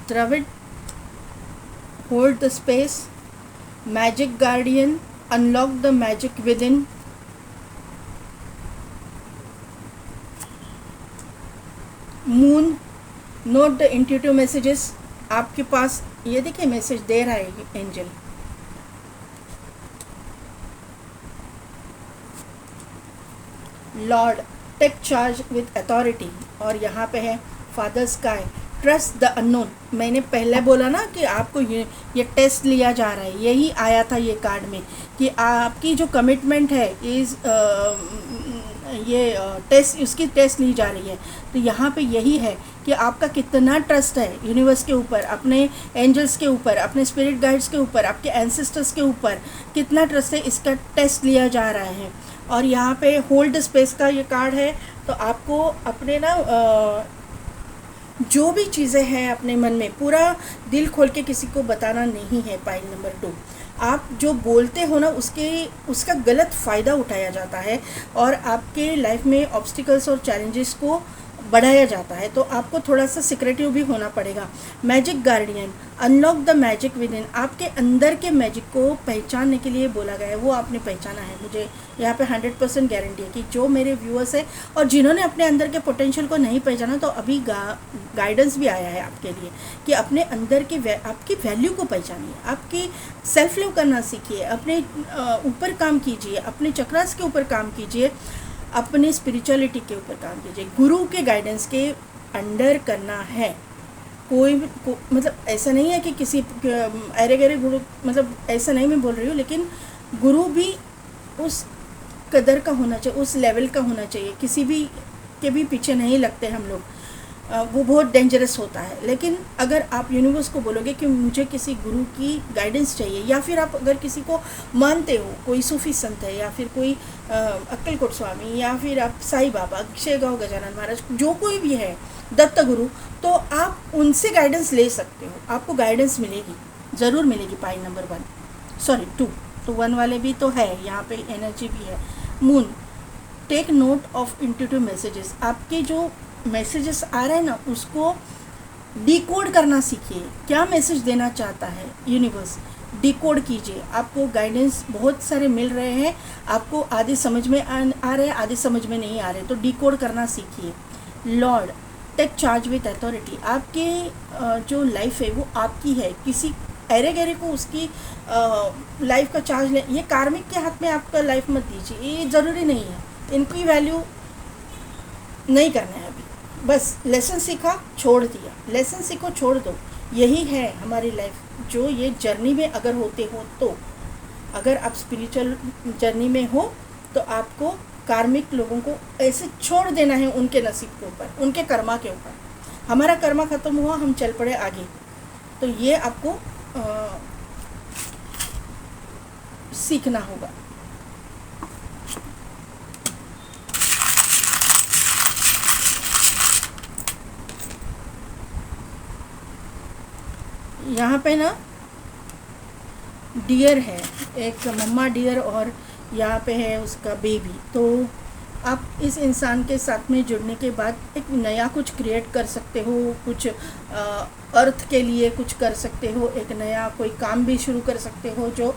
druid, hold the space, magic guardian, unlock the magic within, moon, note the intuitive messages. आपके पास ये देखिए मैसेज दे रहा है angel. Lord, take charge with authority, और यहाँ पे है father sky, trust the unknown. मैंने पहले बोला ना कि आपको ये टेस्ट लिया जा रहा है, यही आया था ये कार्ड में कि आपकी जो कमिटमेंट है इज़ ये टेस्ट, उसकी टेस्ट ली जा रही है। तो यहाँ पे यही है कि आपका कितना ट्रस्ट है यूनिवर्स के ऊपर, अपने एंजल्स के ऊपर, अपने स्पिरिट गाइड्स के ऊपर, आपके एंसेस्टर्स के ऊपर कितना ट्रस्ट है, इसका टेस्ट लिया जा रहा है। और यहाँ पे होल्ड स्पेस का ये कार्ड है, तो आपको अपने ना जो भी चीज़ें हैं अपने मन में पूरा दिल खोल के किसी को बताना नहीं है। पॉइंट नंबर 2, आप जो बोलते हो ना उसका गलत फ़ायदा उठाया जाता है और आपके लाइफ में ऑब्स्टिकल्स और चैलेंजेस को बढ़ाया जाता है। तो आपको थोड़ा सा सिक्रेटिव भी होना पड़ेगा। Magic guardian, unlock the magic with in, आपके अंदर के मैजिक को पहचानने के लिए बोला गया है, वो आपने पहचाना है। मुझे यहाँ पे 100% गारंटी है कि जो मेरे व्यूअर्स हैं और जिन्होंने अपने अंदर के पोटेंशियल को नहीं पहचाना, तो अभी गाइडेंस भी आया है आपके लिए कि अपने अंदर की आपकी वैल्यू को पहचानिए, आपकी सेल्फ लव करना सीखिए, अपने ऊपर काम कीजिए, अपने चक्रास के ऊपर काम कीजिए, अपने स्पिरिचुअलिटी के ऊपर काम कीजिए। गुरु के गाइडेंस के अंडर करना है। मतलब ऐसा नहीं है कि किसी अरे गहरे गुरु, मतलब ऐसा नहीं मैं बोल रही हूँ, लेकिन गुरु भी उस कदर का होना चाहिए, उस लेवल का होना चाहिए। किसी भी के भी पीछे नहीं लगते हम लोग, वो बहुत डेंजरस होता है। लेकिन अगर आप यूनिवर्स को बोलोगे कि मुझे किसी गुरु की गाइडेंस चाहिए, या फिर आप अगर किसी को मानते हो, कोई सूफी संत है, या फिर कोई अक्कलकोट स्वामी, या फिर आप साईं बाबा, शेगांव गजानन महाराज, जो कोई भी है, दत्त गुरु, तो आप उनसे गाइडेंस ले सकते हो, आपको गाइडेंस मिलेगी, ज़रूर मिलेगी। पॉइंट नंबर 2, तो 1 वाले भी तो है, यहाँ पे एनर्जी भी है। Moon, take note of intuitive messages, आपके जो मैसेजेस आ रहे हैं ना, उसको डिकोड करना सीखिए। क्या मैसेज देना चाहता है यूनिवर्स, डिकोड कीजिए। आपको गाइडेंस बहुत सारे मिल रहे हैं, आपको आधे समझ में आ रहे हैं, आधे समझ में नहीं आ रहे, तो डिकोड करना सीखिए। Lord, take charge with authority, आपके जो लाइफ है वो आपकी है, किसी अरे गहरे को उसकी लाइफ का चार्ज ले, ये कार्मिक के हाथ में आपका लाइफ मत दीजिए, ये ज़रूरी नहीं है, इनकी वैल्यू नहीं करना है अभी। बस लेसन सीखा, छोड़ दिया, लेसन सीखो, छोड़ दो, यही है हमारी लाइफ। जो ये जर्नी में अगर होते हो, तो अगर आप स्पिरिचुअल जर्नी में हो, तो आपको कार्मिक लोगों को ऐसे छोड़ देना है, उनके नसीब के ऊपर, उनके कर्मा के ऊपर। हमारा कर्मा ख़त्म हुआ, हम चल पड़े आगे, तो ये आपको सीखना होगा। यहाँ पे ना डियर है, एक मम्मा डियर, और यहाँ पे है उसका बेबी। तो आप इस इंसान के साथ में जुड़ने के बाद एक नया कुछ क्रिएट कर सकते हो, कुछ अर्थ के लिए कुछ कर सकते हो, एक नया कोई काम भी शुरू कर सकते हो जो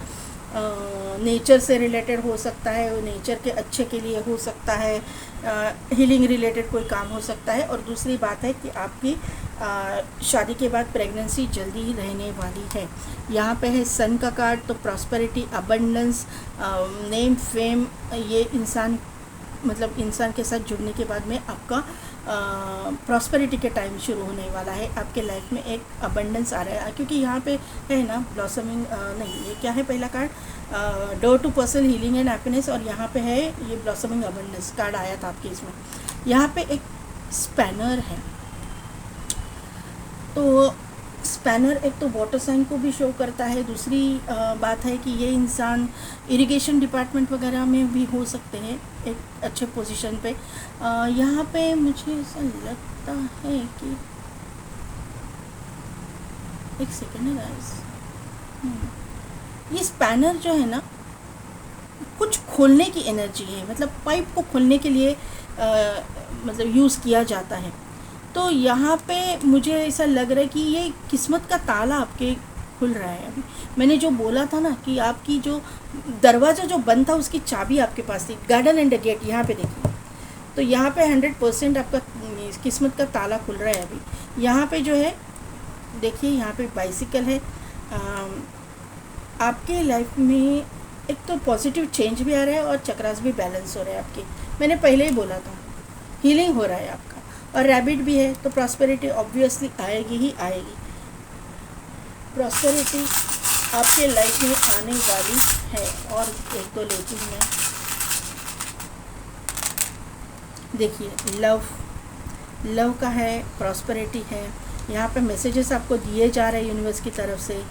नेचर से रिलेटेड हो सकता है, नेचर के अच्छे के लिए हो सकता है, हीलिंग रिलेटेड कोई काम हो सकता है। और दूसरी बात है कि आपकी शादी के बाद प्रेगनेंसी जल्दी ही रहने वाली है। यहाँ पे है सन का कार्ड, तो प्रॉस्पेरिटी, अबंडेंस, नेम, फेम, ये इंसान, मतलब इंसान के साथ जुड़ने के बाद में आपका प्रॉस्पेरिटी के टाइम शुरू होने वाला है। आपके लाइफ में एक अबंडेंस आ रहा है, क्योंकि यहाँ पे है ना ब्लॉसमिंग, नहीं, ये क्या है पहला card, door to personal healing and happiness, और यहाँ पे है ये ब्लॉसमिंग अबंडेंस कार्ड आया था आपके इसमें। यहाँ पे एक स्पैनर है, तो स्पैनर एक तो वाटर साइन को भी शो करता है। दूसरी बात है कि ये इंसान इरिगेशन डिपार्टमेंट वगैरह में भी हो सकते हैं, एक अच्छे पोजीशन पे। यहाँ पे मुझे ऐसा लगता है कि एक सेकेंड है गाइस, ये स्पैनर जो है ना, कुछ खोलने की एनर्जी है, मतलब पाइप को खोलने के लिए मतलब यूज़ किया जाता है। तो यहाँ पे मुझे ऐसा लग रहा है कि ये किस्मत का ताला आपके खुल रहा है। अभी मैंने जो बोला था ना कि आपकी जो दरवाज़ा जो बंद था उसकी चाबी आपके पास थी, गार्डन एंड गेट, यहाँ पे देखिए, तो यहाँ पे 100% आपका किस्मत का ताला खुल रहा है अभी। यहाँ पे जो है देखिए, यहाँ पे बाइसिकल है। आपके लाइफ में एक तो पॉजिटिव चेंज भी आ रहा है और चक्रास भी बैलेंस हो रहे हैं आपके। मैंने पहले ही बोला था, हीलिंग हो रहा है आपका, और रैबिट भी है, तो प्रॉस्पेरिटी ऑब्वियसली आएगी ही आएगी। प्रॉस्पेरिटी आपके लाइफ में आने वाली है। और एक दो लेती हूँ मैं, देखिए लव का है, प्रॉस्पेरिटी है। यहाँ पे मैसेजेस आपको दिए जा रहे हैं यूनिवर्स की तरफ से,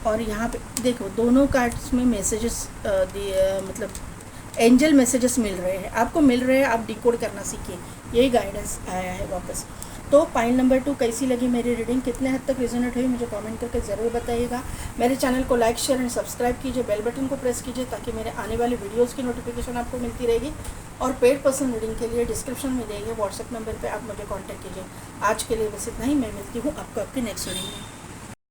और यहाँ पे देखो दोनों कार्ड्स में मैसेजेस मतलब एंजल मैसेजेस मिल रहे हैं, आपको मिल रहे हैं, आप डिकोड करना सीखिए, यही गाइडेंस आया है वापस। तो पाइल नंबर 2 कैसी लगी मेरी रीडिंग, कितने हद तक रिजोनेट हुई, मुझे कमेंट करके ज़रूर बताइएगा। मेरे चैनल को लाइक शेयर एंड सब्सक्राइब कीजिए, बेल बटन को प्रेस कीजिए ताकि मेरे आने वाली वीडियोस की नोटिफिकेशन आपको मिलती रहेगी। और पेड पर्सन रीडिंग के लिए डिस्क्रिप्शन में देंगे व्हाट्सएप नंबर पे आप मुझे कांटेक्ट कीजिए। आज के लिए बस इतना ही, मैं मिलती हूँ आपको आपकी नेक्स्ट रीडिंग में।